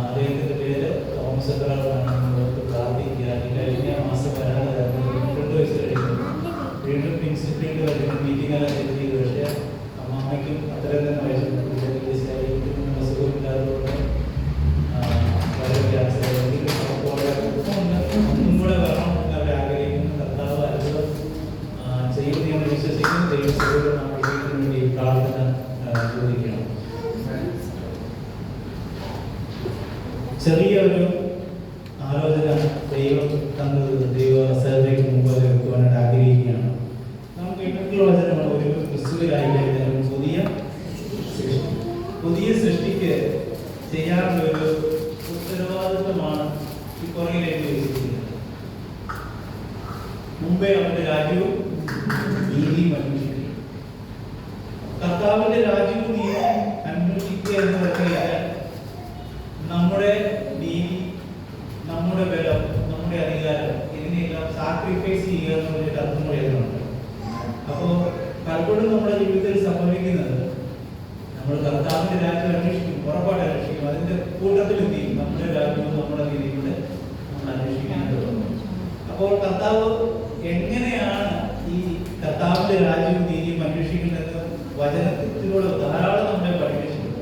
അദ്ദേഹത്തിൻ്റെ പേര് തോമസ് എബ്രഹാമാണ്. നമുക്ക് പ്രാർത്ഥിക്കുക. കഴിഞ്ഞ മാസം വരാനായിരുന്നു. 22 വയസ്സ് കഴിഞ്ഞു. വീണ്ടും ഇൻസ്റ്റിറ്റ്യൂട്ട് വരുന്ന മീറ്റിങ്ങെല്ലാം സെറ്റ് ചെയ്തു. പക്ഷേ അമ്മാമ്മയ്ക്കും അത്രയും തന്നെ വയസ്സുണ്ട്. അസുഖമില്ലാത്തതുകൊണ്ട് വളരെ ഗ്യാസായിരിക്കും. ഒന്നും കൂടെ വരണം എന്ന് അവർ ആഗ്രഹിക്കുന്നു. കർത്താവ് അത്ഭുതം ചെയ്യുമെന്ന് ഞങ്ങൾ വിശ്വസിക്കുന്നു. ദൈവത്തോട് നാം വിജയത്തിന് വേണ്ടി പ്രാർത്ഥന ചോദിക്കണം. ചെറിയൊരു ആലോചന ദൈവം തന്നത് ദൈവ അവസരത്തിലേക്ക് മുമ്പ് വെക്കുവാനായിട്ട് ആഗ്രഹിക്കുകയാണ്. നമുക്ക് ഇന്നത്തെ വചനമാണ് ഒരു ക്രിസ്തുവിലായി പുതിയ സൃഷ്ടിക്ക് ചെയ്യാനുള്ള ഒരു ഉത്തരവാദിത്വമാണ് ഈ പുറകിലേക്ക് വെച്ചിരിക്കുന്നത്. മുമ്പേ അവന്റെ രാജ്യവും നീതിയും അന്വേഷിക്കുക. കർത്താവിന്റെ രാജ്യവും നീതിയും അന്വേഷിക്കുക എന്ന് പറഞ്ഞാൽ നമ്മുടെ നീതി, നമ്മുടെ ബലം, നമ്മുടെ അധികാരം ഇതിനെല്ലാം സാക്രിഫൈസ് ചെയ്യുക എന്നുള്ളൊരു അർത്ഥം പറയുന്നുണ്ട്. അപ്പോൾ പലപ്പോഴും നമ്മുടെ ജീവിതത്തിൽ സംഭവിക്കുന്നത് നമ്മൾ കർത്താവിന്റെ രാജ്യം അന്വേഷിക്കും, ഉറപ്പായിട്ട് അന്വേഷിക്കും. അതിന്റെ കൂട്ടത്തിൽ എന്ത് ചെയ്യും? നമ്മുടെ രാജ്യവും നമ്മുടെ നീതിയുടെ നമ്മൾ അന്വേഷിക്കാനായിട്ട്. അപ്പോൾ കർത്താവ് എങ്ങനെയാണ് ഈ കർത്താവിന്റെ രാജ്യവും നീതിയും അന്വേഷിക്കുന്നത് വചനത്തിലൂടെ ധാരാളം നമ്മളെ പഠിപ്പിച്ചിട്ടുണ്ട്.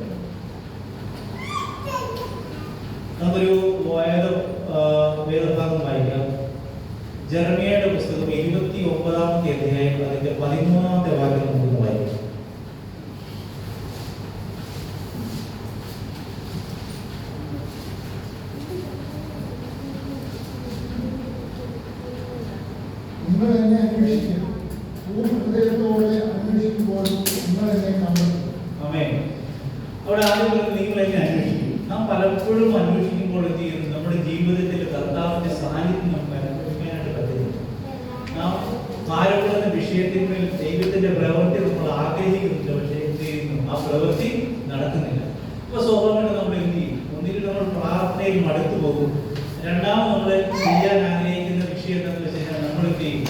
നമുക്കൊരു വേദഭാഗം വായിക്കാം. ജെറമിയയുടെ പുസ്തകം 29-ാമത്തെ അധ്യായം അതിന്റെ 13-ാമത്തെ വാക്യം നമുക്ക് വായിക്കാം. നിങ്ങൾ എന്നെ അന്വേഷിക്കും, പൂർണ്ണ ഹൃദയത്തോടെ അന്വേഷിക്കുമ്പോൾ നിങ്ങൾ എന്നെ കണ്ടെത്തും. ആമേൻ. അവിടെ ആദ്യം നിങ്ങൾ എന്നെ അന്വേഷിക്കും. നാം പലപ്പോഴും അന്വേഷിക്കുമ്പോൾ എന്ത് ചെയ്യുന്നു? നമ്മുടെ ജീവിതത്തിൽ കർത്താവിന്റെ സാന്നിധ്യം നമുക്ക് അനുഭവിക്കാനായിട്ട് പറ്റുന്നു. നാം ഭാരപ്പെടുന്ന വിഷയത്തിന്മേൽ ദൈവത്തിന്റെ പ്രവൃത്തി നമ്മൾ ആഗ്രഹിക്കുന്നില്ല. പക്ഷേ എന്ത് ചെയ്യുന്നു? ആ പ്രവൃത്തി നടക്കുന്നില്ല. അപ്പൊ സ്വാഭാവികമായിട്ട് നമ്മൾ എന്ത് ചെയ്യും? ഒന്നിൽ നമ്മൾ പ്രാർത്ഥനയിൽ മടുത്തു പോകും. രണ്ടാമത് നമ്മൾ ചെയ്യാൻ ആഗ്രഹിക്കുന്ന വിഷയം എന്താണെന്ന് വെച്ച് കഴിഞ്ഞാൽ നമ്മൾ എന്ത് ചെയ്യും?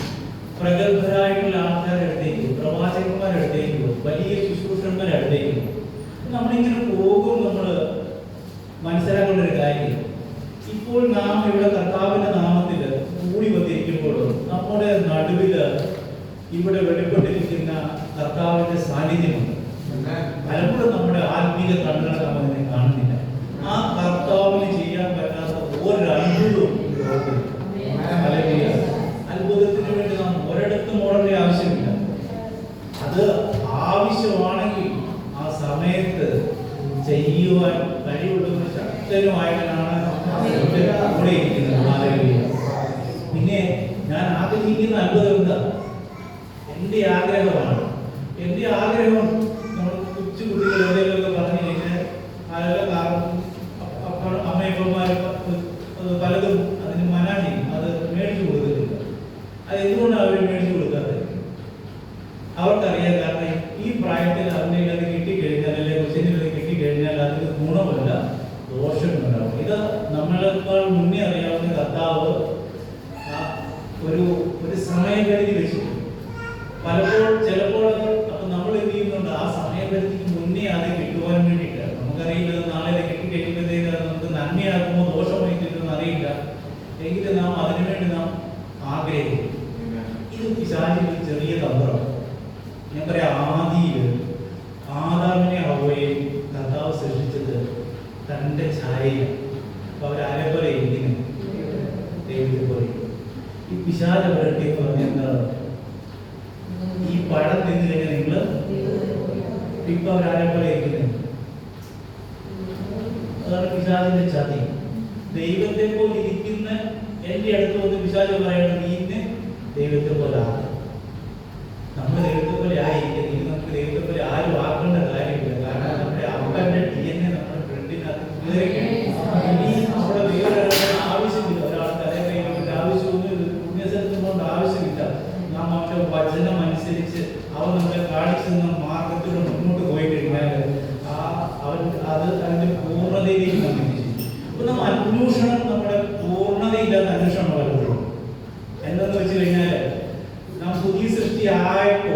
പ്രഗത്ഭരായിട്ടുള്ള ആൾക്കാരുടെ അടുത്തേക്ക്, പ്രവാചകന്മാരുടെ അടുത്തേക്ക്, വലിയ ശുശ്രൂഷന്മാരുടെ അടുത്തേക്ക് നമ്മളിങ്ങനെ പോകും. നമ്മൾ മനസ്സിലാക്കേണ്ട ഒരു കാര്യം, ഇപ്പോൾ നാം ഇവിടെ കർത്താവിന്റെ നാമത്തിൽ കൂടി വന്നിരിക്കുമ്പോൾ നമ്മുടെ നടുവില് ഇവിടെ വെളിപ്പെട്ടിരിക്കുന്ന കർത്താവിന്റെ സാന്നിധ്യമുണ്ട്. പലപ്പോഴും നമ്മുടെ ആത്മീയ കണ്ണുകൾ നാം അതിനെ കാണുന്നില്ല. ആ കർത്താവിന് ചെയ്യാൻ പറ്റാത്ത ഒരു അത്ഭുതവും അത്ഭുതത്തിന് വേണ്ടി നാം ആവശ്യമാണെങ്കിൽ ആ സമയത്ത് ചെയ്യുവാൻ കഴിവുള്ള ശക്തനുമായിട്ടാണ് കൂടെ ഇരിക്കുന്നത്. ഹല്ലേലൂയ. പിന്നെ ഞാൻ ആഗ്രഹിക്കുന്ന അത്ഭുതം എന്താ? എൻ്റെ ആഗ്രഹമാണ്. എൻ്റെ ആഗ്രഹം നമ്മൾ കൊച്ചു കുട്ടികൾ എവിടെയെങ്കിലുമൊക്കെ പറഞ്ഞു കഴിഞ്ഞാൽ അമ്മയപ്പന്മാർ പലതും അതിന് മനാ ചെയ്യും, അത് മേടിച്ചു കൊടുക്കുന്നില്ല. അത് എന്തുകൊണ്ടാണ് അവർ മേടിച്ചു കൊടുക്കാത്തത്? അവർക്കറിയാം. കാരണം ഈ പ്രായത്തിൽ അവൻ്റെ അത് കിട്ടിക്കഴിഞ്ഞാൽ, അല്ലെങ്കിൽ കൊച്ചിൻ്റെ അത് കിട്ടിക്കഴിഞ്ഞാൽ അതിന് ഗുണമല്ല, ദോഷങ്ങളുണ്ടാവും. ഇത് നമ്മളെക്കാൾ മുന്നേ അറിയാവുന്ന കർത്താവ് ഒരു സമയപരിധി വെച്ചിട്ടുണ്ട്. പലപ്പോൾ ചിലപ്പോൾ അപ്പൊ നമ്മൾ എന്ത് ചെയ്യുന്നുണ്ട്, ആ സമയപരിധിക്ക് മുന്നേ അത് കിട്ടുവാൻ വേണ്ടിയിട്ട്. നമുക്കറിയില്ല നാളെ അത് കിട്ടിക്കഴിയുമ്പോഴത്തേക്ക് അത് നമുക്ക് നന്മയാകുമോ ദോഷമായി തീരുമെന്ന് അറിയില്ല. എങ്കിലും നാം അതിനുവേണ്ടി നാം ആഗ്രഹിക്കും. ഇത് പിശാചിന്റെ ചെറിയ തന്ത്രം. ഞാൻ പറയാം, ആദിയിൽ ആദാമിനെ ഹവ്വയെയും കർത്താവ് സൃഷ്ടിച്ചത് തൻ്റെ ഛായയിലാണ്. അപ്പൊ അവരാരെ പോലെ ഇരിക്കുന്നു? ദൈവത്തെ പോലെ. ഈ പിശാച പുരട്ടി എന്ന് പറഞ്ഞാൽ എന്താണ്? ഈ പഴം തിന്നു കഴിഞ്ഞാൽ നിങ്ങൾ ഇപ്പൊ അവരാരെ പോലെ ഇരിക്കുന്നത്? അതാണ് പിശാചിന്റെ ചതി. ദൈവത്തെ പോലെ ഇരിക്കുന്ന എന്റെ അടുത്ത് വന്ന് പിശാച് പറയണം, നീ ഇന്ന് ദൈവത്തെ പോലെ ആകും. നമ്മൾ ദൈവത്തെ പോലെ ആയിരിക്കും. നമുക്ക് ദൈവത്തെ പോലെ ആരും ആക്കേണ്ട കാര്യമില്ല. കാരണം നമ്മുടെ അപ്പന്റെ DNA നമ്മുടെ ഫ്രണ്ടിനകത്ത് ഇനി നമ്മുടെ വേറൊരാളുടെ ആവശ്യമില്ല. ഒരാൾ തലകൈകൊണ്ട് ആവശ്യമൊന്നും പുണ്യസ്ഥലത്തും കൊണ്ട് ആവശ്യമില്ല. നാം അവന്റെ വചനം അനുസരിച്ച് അവൻ നമ്മളെ കാണിച്ചു തന്ന മാർഗത്തിലൂടെ മുന്നോട്ട് പോയി കഴിഞ്ഞാൽ അവൻ അത് അതിന്റെ പൂർണ്ണതയിലേക്ക് നമുക്ക് എത്തിച്ചു. അപ്പൊ നാം അന്വേഷണം നമ്മുടെ പൂർണ്ണതയില്ലാത്ത അന്വേഷണം പലപ്പോഴും എന്തെന്ന് വെച്ച് കഴിഞ്ഞാൽ, നാം പുതിയ സൃഷ്ടി ആയപ്പോ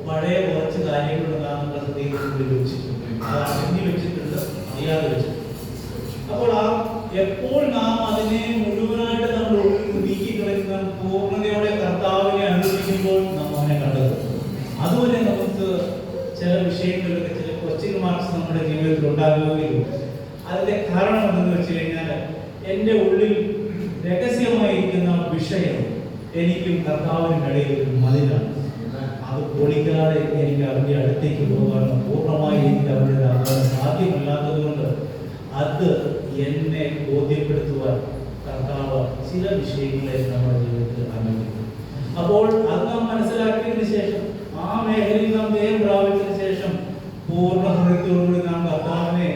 പഴയ കുറച്ച് കാര്യങ്ങൾ നാം നമ്മുടെ ഹൃദയത്തിൽ വെച്ചിട്ടുണ്ട്. അത് അറിഞ്ഞു വെച്ചിട്ടുണ്ട്, അറിയാതെ വെച്ചിട്ടുണ്ട്. അപ്പോൾ എപ്പോൾ നാം അതിനെ മുഴുവനായിട്ട് നമ്മൾ നീക്കി കളയുന്ന പൂർണ്ണതയോടെ കർത്താവിനെ അനുഭവിക്കുമ്പോൾ നാം അവനെ കണ്ടെത്തും. അതുപോലെ നമുക്ക് ചില വിഷയങ്ങളിലൊക്കെ ചില ക്വസ്റ്റ്യൻ മാർക്സ് നമ്മുടെ ജീവിതത്തിൽ ഉണ്ടാകുകയും അതിന്റെ കാരണം എന്തെന്ന് വെച്ച് കഴിഞ്ഞാൽ, എൻ്റെ ഉള്ളിൽ രഹസ്യമായിരിക്കുന്ന വിഷയം എനിക്കും കർത്താവിനും ഇടയിൽ ഒരു മതിലാണ്. അത് പൊളിക്കാതെ എനിക്ക് അവന്റെ അടുത്തേക്ക് പോകാനോ പൂർണ്ണമായി എനിക്ക് അവരുടെ ആകാൻ സാധ്യമല്ലാത്തത് കൊണ്ട് അത് എന്നെ ബോധ്യപ്പെടുത്തുവാൻ കർത്താവ് ചില വിഷയങ്ങളെ നമ്മുടെ ജീവിതത്തിൽ അനുവദിക്കും. അപ്പോൾ അത് നാം മനസ്സിലാക്കിയതിനു ശേഷം, ആ മേഖലയിൽ നാം ജയം പ്രാപിച്ചതിന് ശേഷം പൂർണ്ണ ഹൃദയത്തോടുകൂടി നാം കർത്താവിനെ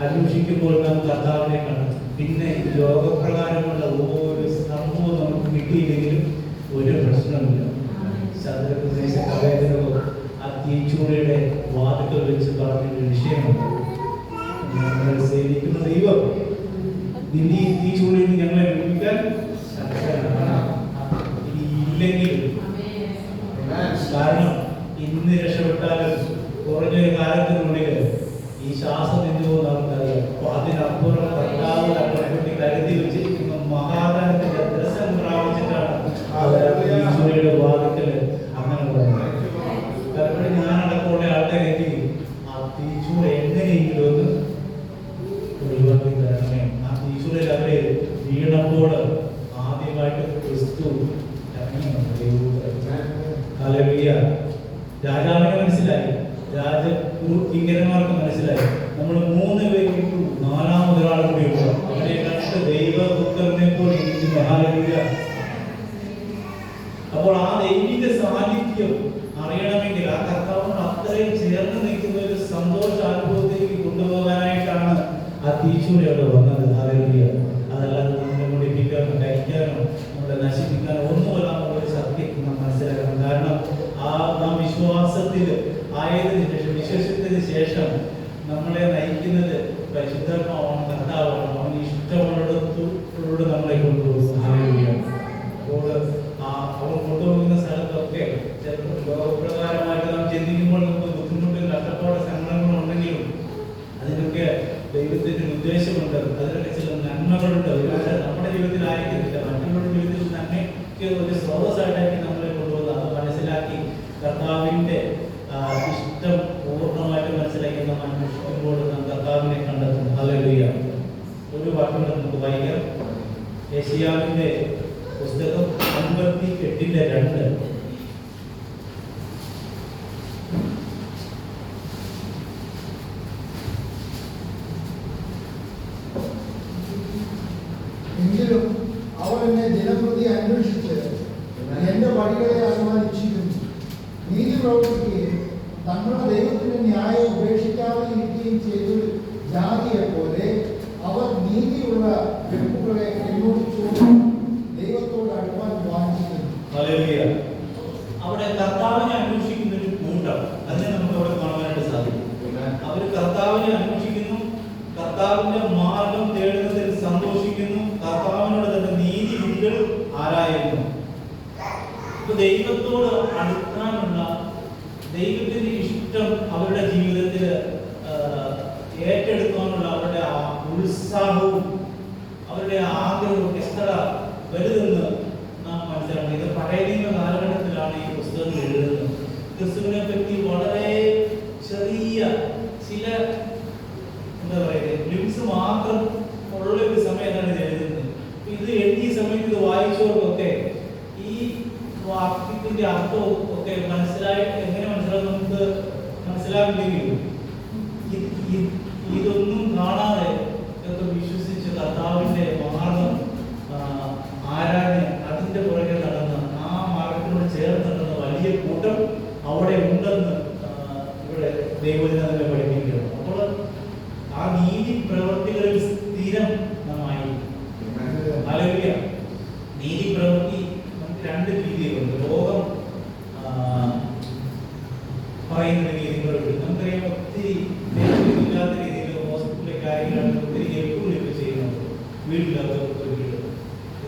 അന്വേഷിക്കുമ്പോൾ നാം കർത്താവിനെ കണ്ടെത്തും. പിന്നെ ലോകപ്രകാരമുള്ള ഒരു സംഭവം നമുക്ക് കിട്ടിയില്ലെങ്കിലും ഒരു പ്രശ്നമില്ല. ആ തീച്ചൂടയുടെ വാതിക്കൽ വെച്ച് പറഞ്ഞൊരു വിഷയമുണ്ട്. ഞങ്ങൾ സേവിക്കുന്ന ദൈവം നിന്റെ ഈ തീച്ചൂടയിൽ ഞങ്ങളെ വിളിക്കാൻ ഇല്ലെങ്കിൽ, കാരണം ഇന്ന് രക്ഷപ്പെട്ടാലും കുറഞ്ഞൊരു കാലത്തിനുള്ളിൽ ഈ ശ്വാസം നിന്നു നമുക്കറിയാം. അപ്പൊ അതിനപ്പുറം കർത്താവ് നമ്മളെ കരുതി വെച്ചിരിക്കുന്ന മഹാദാനത്തിന്റെ ദർശനം പ്രാപിച്ചിട്ടാണ് ഈശോയുടെ വാദത്തിൽ അങ്ങനെ പറയുന്നത്. കാരണം ഞാനടക്കമുള്ള ആൾക്കാരെ ആ തീച്ചൂട എങ്ങനെയെങ്കിലും ഒന്ന് ഒഴിവാക്കി തരണമേ. ആ തീച്ചൂടയിൽ അവരെ വീണപ്പോൾ ആദ്യമായിട്ട് ക്രിസ്തു രാജാവിനെ മനസ്സിലായി, കിങ്കരന്മാർക്ക് മനസ്സിലായി. നമ്മൾ 3 പേര് കിട്ടും, 4ാമതൊരാൾ കൂടി ഉണ്ട്. അവരെ കണ്ടിട്ട് ദൈവപുത്രനെ പോലെ ഇരിക്കുന്നു. ഹല്ലേലൂയ. അപ്പോൾ ആ ദൈവിക സാന്നിധ്യം അറിയണമെങ്കിൽ ആ കർത്താവിനോട് അത്രയും ചേർന്ന് നിൽക്കുന്ന ഒരു സന്തോഷ അനുഭവത്തിലേക്ക് കൊണ്ടുപോകാനായിട്ടാണ് ആ തീച്ചൂടയോടെ വന്നത്. ഹല്ലേലൂയ. അതല്ലാതെ നമ്മളെ മുടിപ്പിക്കാനോ കഴിക്കാനോ നമ്മളെ നശിപ്പിക്കാനോ ഒന്നുമല്ല ഒരു സത്യം നാം മനസ്സിലാക്കണം. കാരണം നാം വിശ്വാസത്തിൽ ആയതിനു ശേഷം, വിശ്വസിച്ചതിന് ശേഷം നമ്മളെ നയിക്കുന്നത് പരിശുദ്ധാത്മാവാണ്, കർത്താവാണ്. അവന് ഇഷ്ടമുള്ളിടത്തോട് നമ്മളെ കൊണ്ടുപോകും. അപ്പോൾ അവൻ കൊണ്ടുപോകുന്ന സ്ഥലത്തൊക്കെ ചിലപ്പോൾ ലോകപ്രകാരമായിട്ട് നാം ചിന്തിക്കുമ്പോൾ നമുക്ക് ബുദ്ധിമുട്ടും കഷ്ടപ്പാട് സങ്കടങ്ങളും ഉണ്ടെങ്കിലും അതിനൊക്കെ ദൈവത്തിന്റെ ഉദ്ദേശമുണ്ട്. അതിനൊക്കെ ചില നന്മകളുണ്ട്. നമ്മുടെ ജീവിതത്തിൽ ആയിരിക്കുന്നില്ല, മറ്റുള്ളവരുടെ ജീവിതത്തിൽ നന്മയ്ക്ക് ഒരു സ്രോതസ്സായിട്ടായിരിക്കും നമ്മളെ കൊണ്ടുപോകുന്നത്. അത് മനസ്സിലാക്കി കർത്താവിന്റെ ഇഷ്ടം പൂർണ്ണമായിട്ട് മനസ്സിലാക്കി നാം അന്വേഷിക്കുമ്പോൾ നാം കർത്താവിനെ കണ്ടെത്തും. ഹല്ലേലൂയ. ഒരു വാക്യം നമുക്ക് വായിക്കാം. യെശയ്യാവിന്റെ പുസ്തകം 58:2. പ്രവർത്തിക്കുകയും തങ്ങളുടെ ദൈവത്തിന്റെ ന്യായം ഉപേക്ഷിക്കാതെ ഇരിക്കുകയും ചെയ്ത ജാതിയെ പോലെ അവർ നീതിയുള്ള വെപ്പുകളെ അന്വേഷിച്ചുകൊണ്ട് ദൈവത്തോട് അടുപ്പാൻ വാഞ്ചിക്കുന്നു. അവിടെ കർത്താവിനെ അന്വേഷിക്കുന്ന ഒരു കൂട്ടം, അതിനെ നമുക്ക് അവിടെ കാണാനായിട്ട് സാധിക്കും. അവർ കർത്താവിനെ അന്വേഷിക്കുന്നു, കർത്താവിന്റെ മാർഗം തേടുന്നതിൽ സന്തോഷിക്കുന്നു, കർത്താവിനോട് തന്റെ നീതി വിധികൾ ആരായുന്നു. ഇപ്പൊ ദൈവത്തോട് അടുക്കാനുള്ള ദൈവത്തിന്റെ ഇഷ്ടം അവരുടെ ജീവിതത്തിൽ ഏറ്റെടുക്കാനുള്ള അവരുടെ ആ ഉത്സാഹവും അവരുടെ ആഗ്രഹവും എത്ര വലുതെന്ന് നാം മനസ്സിലാക്കണം. ഇത് പഴയ നിയമ കാലഘട്ടത്തിലാണ് ഈ പുസ്തകങ്ങൾ എഴുതുന്നത്. ക്രിസ്തുവിനെ പറ്റി വളരെ ചെറിയ ചില എന്താ പറയുക ലിംസ് മാത്രം ഉള്ള ഒരു സമയത്താണ് ഇത് എഴുതുന്നത്. ഇത് എഴുതിയ സമയത്ത് ഇത് വായിച്ചവർക്കൊക്കെ ഈ വാക്യത്തിന്റെ അർത്ഥവും ഒക്കെ എങ്ങനെ മനസ്സിലാകും നമുക്ക് മനസ്സിലാകില്ലെങ്കിലും ഇതൊന്നും കാണാതെ ഒക്കെ വിശ്വസിച്ച് കർത്താവിന്റെ മാർഗം ആരാധന അതിന്റെ പുറകെ നടന്ന് ആ മാർഗത്തിനോട് ചേർന്ന് നടന്ന വലിയ കൂട്ടം അവിടെ ഉണ്ടെന്ന് ഇവിടെ ദൈവജനങ്ങളെ പഠിപ്പിക്കണം. അപ്പോൾ ആ നീതി പ്രവൃത്തികളിൽ സ്ഥിരം നന്നായി അല്ലെങ്കിൽ നീതി പ്രവൃത്തി നമുക്ക് രണ്ട് രീതിയിലുണ്ട്. ലോകം പറയുന്ന രീതികളുണ്ട്. നമുക്കറിയാം ഒത്തിരി ഇല്ലാത്ത രീതിയിൽ ഹോസ്പിറ്റലിലെ കാര്യങ്ങളാണ് ഒത്തിരി ഹെൽപ്പുകളൊക്കെ ചെയ്യുന്നത്. വീടില്ലാത്തവർക്ക് വീട്,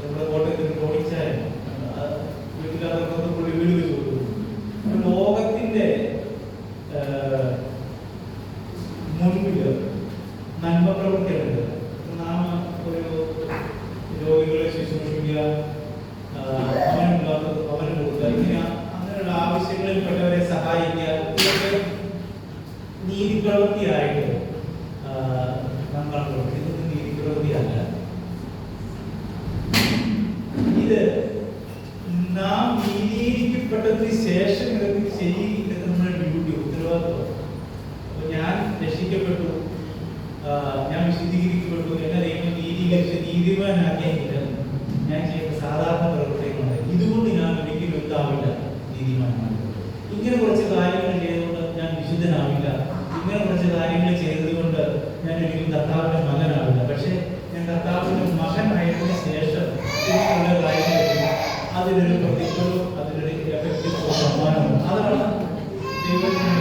നമ്മുടെ കോട്ടയത്തിൽ ഓടിച്ചാൽ വീട്ടില്ലാത്തവർക്ക് കൂടി വീട് വെച്ച് കൊടുക്കും. ലോകത്തിന്റെ മുൻപിൽ നന്മ പ്രവൃത്തിയുണ്ട്. നാം ഒരു രോഗികളെ ശുശ്രൂഷിക്കുക, അവനുണ്ടാക്കുന്നത് അവന് കൊടുക്കുക, ഇങ്ങനെ അങ്ങനെയുള്ള ആവശ്യങ്ങളിൽ പെട്ടവരെ സഹായിക്കുക, ഇതൊക്കെ നീതി പ്രവൃത്തിയായിട്ട് നാം കണ്ടുകൊണ്ട് ഇതൊന്നും നീതി പ്രവൃത്തിയല്ല. ഇത് നാം നീതീകരിക്കപ്പെട്ടതിന് ശേഷം ഇതൊക്കെ ചെയ്യുക നമ്മുടെ ഡ്യൂട്ടി, ഉത്തരവാദിത്വം. അപ്പൊ ഞാൻ രക്ഷിക്കപ്പെട്ടു, ഞാൻ വിശുദ്ധീകരിക്കപ്പെട്ടു, എന്നെ ദൈവം നീതീകരിച്ച് നീതിമാനാക്കിയെങ്കിൽ ഞാൻ ചെയ്യുന്ന സാധാരണ പ്രവർത്തനങ്ങളുണ്ട്. ഇതുകൊണ്ട് ഞാൻ ഒരിക്കലും എന്താവില്ല, നീതിമാനാണ്. ഇങ്ങനെ കുറച്ച് കാര്യങ്ങൾ ചെയ്തുകൊണ്ട് ഞാൻ വിശുദ്ധനാവില്ല, ഇങ്ങനെ കുറച്ച് കാര്യങ്ങൾ ചെയ്തതുകൊണ്ട് ഞാൻ ഒരിക്കലും കർത്താവിന്റെ മകനാവില്ല. പക്ഷെ ഞാൻ കർത്താവിന്റെ മകനായതിനു ശേഷം ഇങ്ങനെയുള്ള കാര്യങ്ങൾ അതിനൊരു പ്രതിഫലവും അതിനൊരു എഫക്റ്റീവ് സമ്മാനവും അതാണ് ദൈവത്തിന്.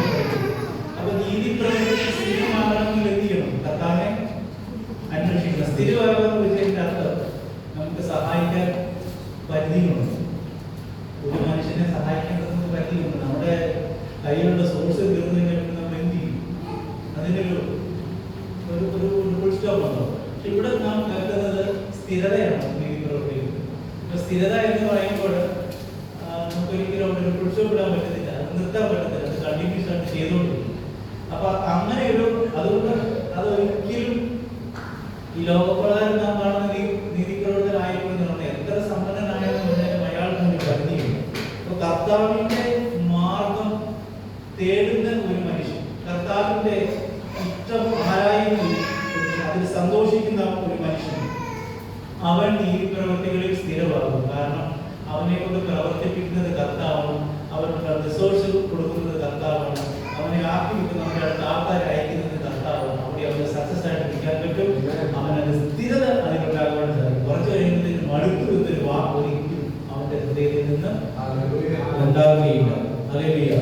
അപ്പൊ നീതി പ്രവൃത്തി സ്ഥിരമാകണമെങ്കിൽ എന്ത് ചെയ്യണം? കർത്താവിനെ അന്വേഷിക്കണം. സ്ഥിരമാകുന്ന വിഷയത്തിന്റെ അർത്ഥം നമുക്ക് സഹായിക്കാൻ പരിധിയുണ്ട്. ഒരു മനുഷ്യനെ സഹായിക്കേണ്ടത് പരിധിയുണ്ട്. നമ്മുടെ കയ്യിലുള്ള സോഴ്സ് തീർന്നു കഴിഞ്ഞാൽ നമ്മൾ എന്ത് ചെയ്യും? അതിനൊരു ഒരു ഫുൾ സ്റ്റോപ്പ് ഉണ്ടോ? പക്ഷെ ഇവിടെ നാം കേൾക്കുന്നത് സ്ഥിരതയാണ് നീതി പ്രവൃത്തിയിൽ. സ്ഥിരത എന്ന് പറയുമ്പോൾ നമുക്ക് ഒരിക്കലും ഒരു ഫുൾ സ്റ്റോപ്പ് ഇടാൻ പറ്റത്തില്ല, അത് നിർത്താൻ പറ്റത്തില്ല, അത് കണ്ടിന്യൂസ് ആയിട്ട് ചെയ്തുകൊണ്ടിരിക്കും. അപ്പൊ അങ്ങനെ അതുകൊണ്ട് അതൊരിക്കലും ഈ ലോകപ്രകാരം നാം കാണുന്ന നീതി പ്രവർത്തനായിരിക്കും. എത്ര സമ്പന്നനായെന്ന് പറഞ്ഞാലും അയാൾക്ക് ഒരു പരിധിയുണ്ട്. അപ്പൊ കർത്താവിന്റെ മാർഗം തേടുന്ന ഒരു മനുഷ്യൻ, കർത്താവിന്റെ ഇഷ്ടം ആരായുന്ന അതിൽ സന്തോഷിക്കുന്ന ഒരു മനുഷ്യൻ, അവൻ നീതി പ്രവൃത്തികളിൽ സ്ഥിരമാകും. കാരണം അവനെ കൊണ്ട് പ്രവർത്തിപ്പിക്കുന്നത് കർത്താവാണ്, അവൻ റിസോഴ്സ് കൊടുക്കുന്നത് കർത്താവാണ്, അവനെ ആക്കി വെക്കുന്ന നമ്മുടെ അടുത്ത ആൾക്കാരെ അയക്കുന്നത് കർത്താവാണ്. അവിടെ അവന് സക്സസ് ആയിട്ട് നിൽക്കാൻ പറ്റും. അവനത് സ്ഥിരത അതിനുണ്ടാകാൻ സാധിക്കും. കുറച്ച് കഴിയുമ്പോൾ മടുത്തു എന്നൊരു വാക്ക് ഒരിക്കലും അവന്റെ ഹൃദയത്തിൽ നിന്ന് ഉണ്ടാവുകയില്ല. ഹല്ലേലൂയ.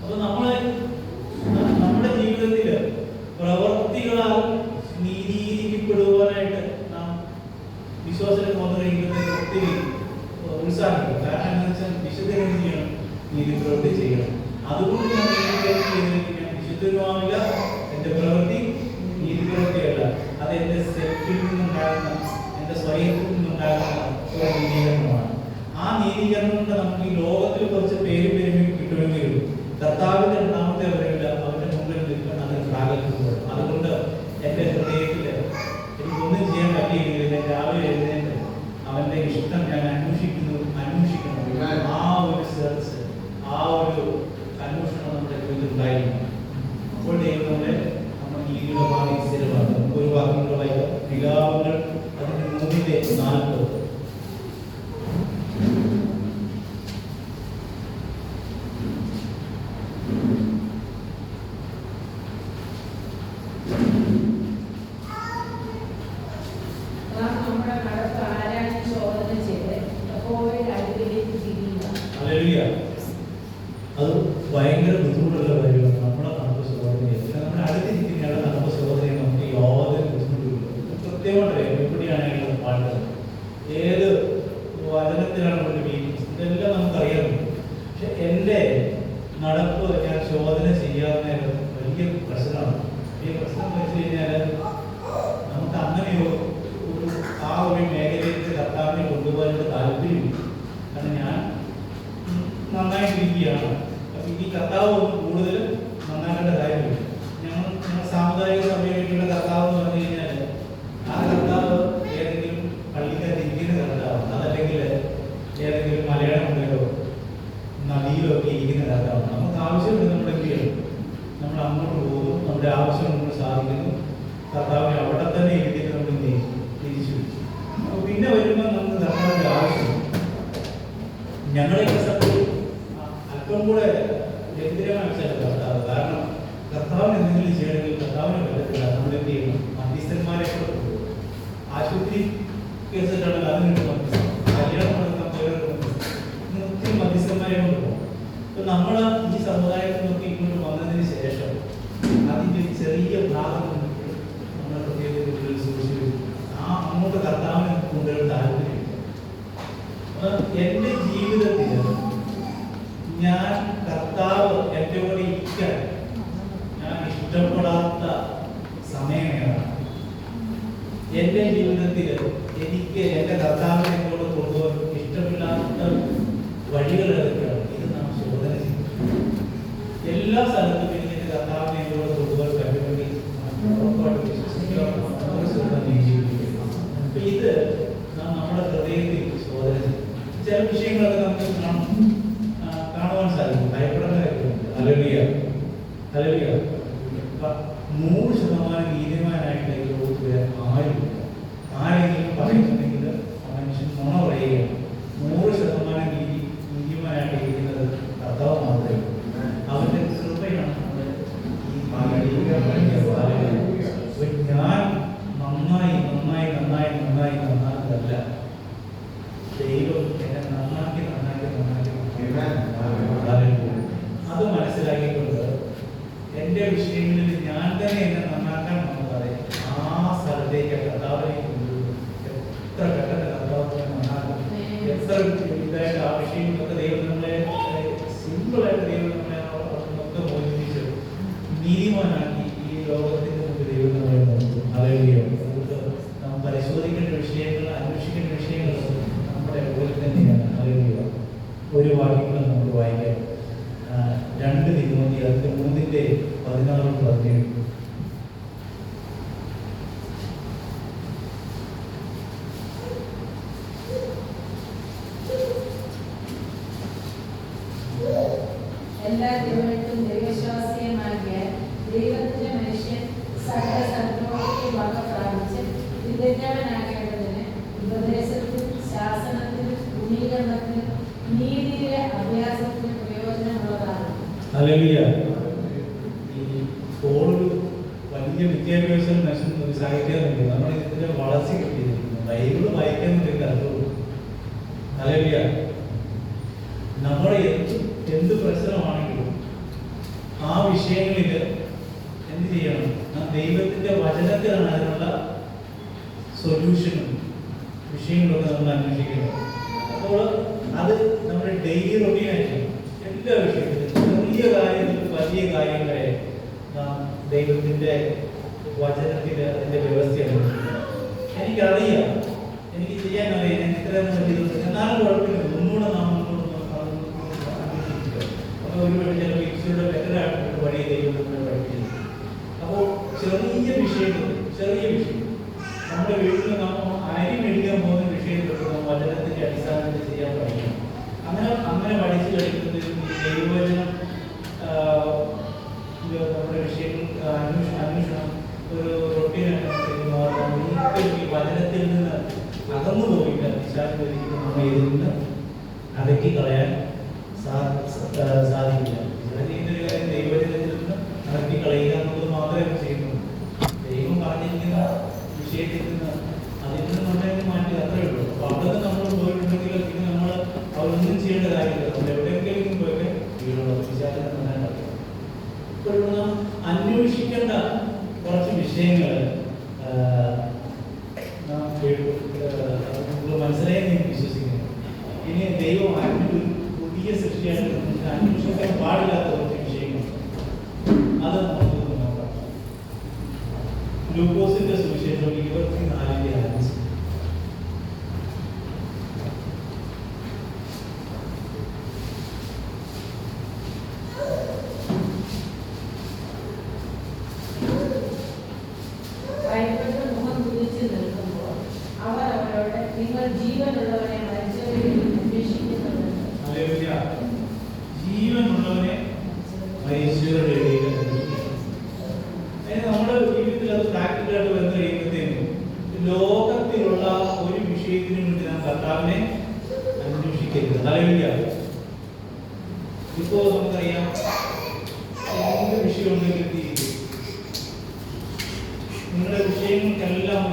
അപ്പൊ നമ്മുടെ ജീവിതത്തിൽ പ്രവർത്തികളാൽ നീതീകരിക്കപ്പെടുവാനായിട്ട് നാം വിശ്വാസത്തിൽ വന്നു കഴിയുന്നത് ഒത്തിരി ഉത്സാഹിക്കും. കാരണം എന്താ വെച്ചാൽ വിശുദ്ധനെ എന്ത് ചെയ്യണം? നീതി പ്രവൃത്തി ചെയ്യണം. അതുകൊണ്ട് ഞാൻ വിശുദ്ധനുമാവില്ല, എന്റെ പ്രവൃത്തി നീതി പ്രവൃത്തിയല്ല, അത് എന്റെ സെൽഫിൽ നിന്നുണ്ടാകുന്ന, എന്റെ സ്വയത്തിൽ നിന്നുണ്ടാകുന്ന ഒരു നീതീകരണമാണ്. ആ നീതീകരണം കൊണ്ട് നമുക്ക് ഈ ലോകത്തിൽ കുറച്ച് പേര് കിട്ടുമെങ്കിലും കർത്താവിന്റെ രണ്ടാമത്തെ വരെയില്ല അവന്റെ മുമ്പിൽ നിൽക്കാൻ അത് പ്രാഗൽഭ്യപ്പെടും. അതുകൊണ്ട് എന്റെ ഹൃദയത്തിൽ എനിക്കൊന്നും ചെയ്യാൻ പറ്റിയില്ലെങ്കിൽ ഞാൻ രാവിലെ എഴുന്നേറ്റ് അവന്റെ ഇഷ്ടം ഞാൻ അന്വേഷിക്കണം. ആ ഒരു സെർച്ച്, ആ ഒരു അന്വേഷണം നമ്മുടെ ജീവിതത്തിൽ ഉണ്ടായിരുന്നു. അപ്പോൾ ദൈവങ്ങളെ നമ്മൾ നീതിയുടെ ഭാഗം സ്ഥിരമാണ്. നമുക്ക് ഒരു വാക്യങ്ങൾ വായിക്കാം. വിലാപങ്ങൾ അതിന്റെ 3:40. അത് ഭയങ്കര ബുദ്ധിമുട്ടുള്ള കാര്യമാണ്. നമ്മളെ നമുക്ക് സഹോദരനെ നമ്മുടെ അടുത്തിരിക്കുന്നയാളെ നമുക്ക് സഹോദരനെ നമുക്ക് യാതൊരു ബുദ്ധിമുട്ടില്ല. കൃത്യമായിട്ട് എവിടെയാണെങ്കിലും പാട്ട് ഏത് വചനത്തിലാണ് നമ്മുടെ വീക്ക്നസ് ഇതെല്ലാം നമുക്കറിയാറുണ്ട്. പക്ഷെ എൻ്റെ നടപ്പ് ഞാൻ ശോധന ചെയ്യാവുന്ന വലിയ പ്രശ്നമാണ്. ഈ പ്രശ്നം എന്ന് വെച്ച് കഴിഞ്ഞാൽ നമുക്ക് അങ്ങനെ ആ ഒരു മേഖലയിലേക്ക് കർത്താവിനെ കൊണ്ടുപോകാനുള്ള താല്പര്യമില്ല. കാരണം ഞാൻ നന്നായിട്ടിരിക്കുകയാണ്. അപ്പം ഈ കർത്താവ് കൂടുതൽ നന്നാക്കേണ്ട കാര്യമില്ല. ഞങ്ങൾ സാമുദായിക സഭയിലേക്കുള്ള കർത്താവ് എന്ന് പറഞ്ഞു കഴിഞ്ഞാൽ ആ കർത്താവ് ഏതെങ്കിലും പള്ളിക്കകത്ത് ഇരിക്കുന്ന കർത്താവ്, അതല്ലെങ്കിൽ ഏതെങ്കിലും മലയാളമുണ്ടല്ലോ നദിയിലോ ഒക്കെ ഇരിക്കുന്ന കർത്താവ്. നമുക്ക് ആവശ്യമുണ്ട് നമ്മുടെ എന്തെങ്കിലും നമ്മൾ അങ്ങോട്ട് പോകുന്നു, നമ്മുടെ ആവശ്യം നമ്മൾ സാധിക്കുന്നു, കർത്താവിനെ അവിടെ തന്നെ ഇരുത്തിയിട്ട് നമ്മൾ തിരിച്ചു വെച്ചു. അപ്പോൾ പിന്നെ വരുമ്പോൾ നമുക്ക് കർത്താവിൻ്റെ ആവശ്യം ഞങ്ങളെയൊക്കെ സ്ഥലത്ത് അല്പം കൂടെ വ്യക്തിപരമായ കർത്താവ്. കാരണം കർത്താവിന് എന്തെങ്കിലും ചെയ്യണമെങ്കിൽ കർത്താവിനെ പറ്റത്തില്ല. നമ്മൾ എന്ത് ചെയ്യണം? മധ്യസ്ഥന്മാരെ കൂടെ കൊണ്ടുപോകും. ആശുപത്രി കേസിട്ടാണെങ്കിൽ അതിനൊരു മധ്യസ്ഥം, കല്യാണം നടത്താൻ വേറൊരു മധ്യസ്ഥം, ഒത്തിരി മധ്യസ്ഥന്മാരെ കൊണ്ട് പോകും. അപ്പം നമ്മൾ ഈ സമുദായത്തിൽ നിന്നൊക്കെ ഇങ്ങോട്ട് വന്നതിന് ശേഷം അതിൻ്റെ ചെറിയ ഭാഗം നമ്മുടെ പ്രത്യേകതകളിൽ സൂക്ഷിച്ചു അങ്ങോട്ട് കർത്താവിനെ കൊണ്ടുവരാൻ താല്പര്യമില്ല. എൻ്റെ ജീവിതത്തിൽ ഞാൻ കർത്താവ് എൻ്റെ കൂടെ ഇരിക്കാൻ ഞാൻ ഇഷ്ടപ്പെടാത്ത സമയമേതാണ്. എൻ്റെ ജീവിതത്തിൽ എനിക്ക് എൻ്റെ കർത്താവിനെ കൂടെ കൊണ്ടുപോകാൻ ഇഷ്ടമില്ലാത്ത വഴികൾ ഏതൊക്കെയാണ്? ഇത് നാം ശോധന ചെയ്യും. എല്ലാ സ്ഥലത്തും എനിക്ക് എൻ്റെ കർത്താവിനെ കൂടെ കൊണ്ടുപോകാൻ പറ്റുമെങ്കിൽ ഉറപ്പായിട്ട് വിശ്വസിക്കാൻ അപ്പൊ ഇത് നാം നമ്മുടെ ഹൃദയത്തിൽ ശോധന ചെയ്യും. ചില വിഷയങ്ങളൊക്കെ നമുക്ക് കാണുവാൻ സാധിക്കും. ഭയപ്പെടേണ്ട കാര്യമുണ്ട്. Hallelujah, hallelujah. 100% നീതിമാനായിട്ട് ഈ ലോകത്ത് വരാൻ ആരുമില്ല. ആരെങ്കിലും പറയുന്നുണ്ടെങ്കിൽ മനുഷ്യൻ നുണ പറയുകയാണ്. 100% നീതിമാനായിട്ട് ഇരിക്കുന്നത് കർത്താവ് മാത്രമേ ഉള്ളൂ. അവന്റെ കൃപയാണ് ഞാൻ നന്നാക്കുന്നതല്ല, ദൈവം എന്നെ നന്നാക്കി. അത് മനസ്സിലാക്കിക്കൊണ്ട് എൻ്റെ വിഷയങ്ങളിൽ ഞാൻ തന്നെ എന്നെ നന്നാക്കാൻ വന്നതായി ആ സ്ഥലത്തേക്ക് കർത്താവിനെ കൊണ്ടുപോകും. എത്ര പെട്ടെന്ന് കർത്താവിനെ നന്നാക്കും, എത്ര ഇതായിട്ട് ആ വിഷയങ്ങളൊക്കെ ദൈവം നമ്മളെ സിമ്പിളായിട്ട് ദൈവം നമ്മളെ ഒക്കെ മോചിപ്പിച്ച് നീതിമാനാക്കി ഈ ലോകത്തിന് മുമ്പ് ദൈവം നമ്മളെ നോക്കും. ഹല്ലേലൂയ. നാം പരിശോധിക്കേണ്ട വിഷയങ്ങൾ, അന്വേഷിക്കേണ്ട വിഷയങ്ങൾ നമ്മുടെ പോലെ തന്നെയാണ്. ഹല്ലേലൂയ. ഒരു വാക്യങ്ങൾ നമുക്ക് വായിക്കാം. 2 തിമോത്തി 3:16-17. എല്ലാ ദൈവങ്ങൾക്കും ദൈവവിശ്വാസിയമാകിയ ദൈവത്തിന്റെ മനുഷ്യൻ സകല സദ്ഗുണങ്ങൾക്ക് വക പ്രാപിച്ച് വിദഗ്ധനാകേണ്ടതിന് ഉപദേശത്തിൽ, ശാസനത്തിൽ, ഗുണീകരണത്തിൽ, നീതിയിലെ അഭ്യാസത്തിന് പ്രയോജനമുള്ളതാണ്. ഹല്ലേലൂയ. ഈ സ്കൂളിൽ വലിയ വിദ്യാഭ്യാസം സാഹിത്യമുണ്ട്. നമ്മൾ ഇതിന്റെ വളർച്ച കിട്ടിയിരിക്കുന്നു. ബൈബിള് വായിക്കാനുണ്ടെങ്കിൽ അർത്ഥമുള്ളൂ. ഹല്ലേലൂയ. നമ്മുടെ എന്ത് പ്രശ്നമാണെങ്കിലും ആ വിഷയങ്ങളിൽ എന്ത് ചെയ്യണം? നാം ദൈവത്തിന്റെ വചനത്തിലാണ് അതിനുള്ള സൊല്യൂഷനും വിഷയങ്ങളൊക്കെ നമ്മൾ അന്വേഷിക്കുന്നത്. അപ്പോൾ അത് നമ്മുടെ ഡെയിലി റൊട്ടീനായിട്ട് എല്ലാ വിഷയത്തിലും ചെറിയ കാര്യത്തിൽ വലിയ കാര്യം വരെ നാം ദൈവത്തിന്റെ വചനത്തിൽ അതിന്റെ വ്യവസ്ഥയാണ്. എനിക്കറിയാം, എനിക്ക് ചെയ്യാനറിയാം, ഞാൻ ഇത്രയൊന്നും പറ്റിയത്, എന്നാലും കുഴപ്പമില്ല, ഒന്നുകൂടെ നാം അന്വേഷിക്കുക. അപ്പോൾ ഒരു ചില മിക്സിയുടെ ബെറ്ററായിട്ട് വഴി ദൈവം നമ്മളെ പഠിപ്പിക്കുന്നു. അപ്പോൾ ചെറിയ വിഷയങ്ങൾ നമ്മുടെ വീട്ടിൽ നാം അരി മേടിക്കാൻ പോകുന്ന വിഷയത്തിൽ നാം വചനത്തിന്റെ അടിസ്ഥാനത്തിൽ ചെയ്യാൻ പഠിക്കണം. അങ്ങനെ പഠിച്ചു കഴിക്കുന്നത് ദൈവവചനം നമ്മുടെ വിഷയങ്ങൾ അന്വേഷണം ഒരു റൊട്ടീനായിട്ട് ഈ വചനത്തിൽ നിന്ന് അകന്നു പോയില്ല. വിശാലം ഒരിക്കലും നമ്മൾ ഇതിൽ നിന്ന് അകറ്റി കളയാൻ സാധിക്കില്ല. ചെയ്യുന്നൊരു കാര്യം ദൈവവചനത്തിൽ നിന്ന് അകറ്റി കളയുക എന്നുള്ളത് മാത്രമേ ചെയ്യുന്നുള്ളൂ. ദൈവം പറഞ്ഞിരിക്കുന്ന വിഷയത്തിൽ നിന്ന് അതിൽ നിന്ന് നമ്മളെ മാറ്റി അത്രേ ഉള്ളൂ. അപ്പോൾ അവിടെ നിന്ന് നമ്മൾ പോയിട്ടുണ്ടെങ്കിൽ പിന്നെ നമ്മൾ അതൊന്നും ചെയ്യേണ്ട കാര്യമില്ല. നമ്മൾ എവിടെയെങ്കിലും അന്വേഷിക്കാൻ പാടില്ലാത്ത കുറച്ച് വിഷയങ്ങളുണ്ട്. അത് നമുക്ക് നോക്കാം. ലൂക്കോസിന്റെ സുവിശേഷം 24:5. ജീവനുള്ളവനെ മരിച്ചവരുടെ ഇടയിൽ നമ്മുടെ ജീവിതത്തിൽ അത് പ്രാക്ടിക്കലായിട്ട് വന്നു കഴിയുമ്പോഴത്തേക്കും ലോകത്തിലുള്ള ഒരു വിഷയത്തിനു വേണ്ടി നാം കർത്താവിനെ അന്വേഷിക്കരുത്. ഹല്ലേലൂയ. ഇപ്പോൾ നമുക്കറിയാം എന്ത് വിഷയം ഉണ്ടെങ്കിൽ നിങ്ങളുടെ വിഷയങ്ങൾക്കെല്ലാം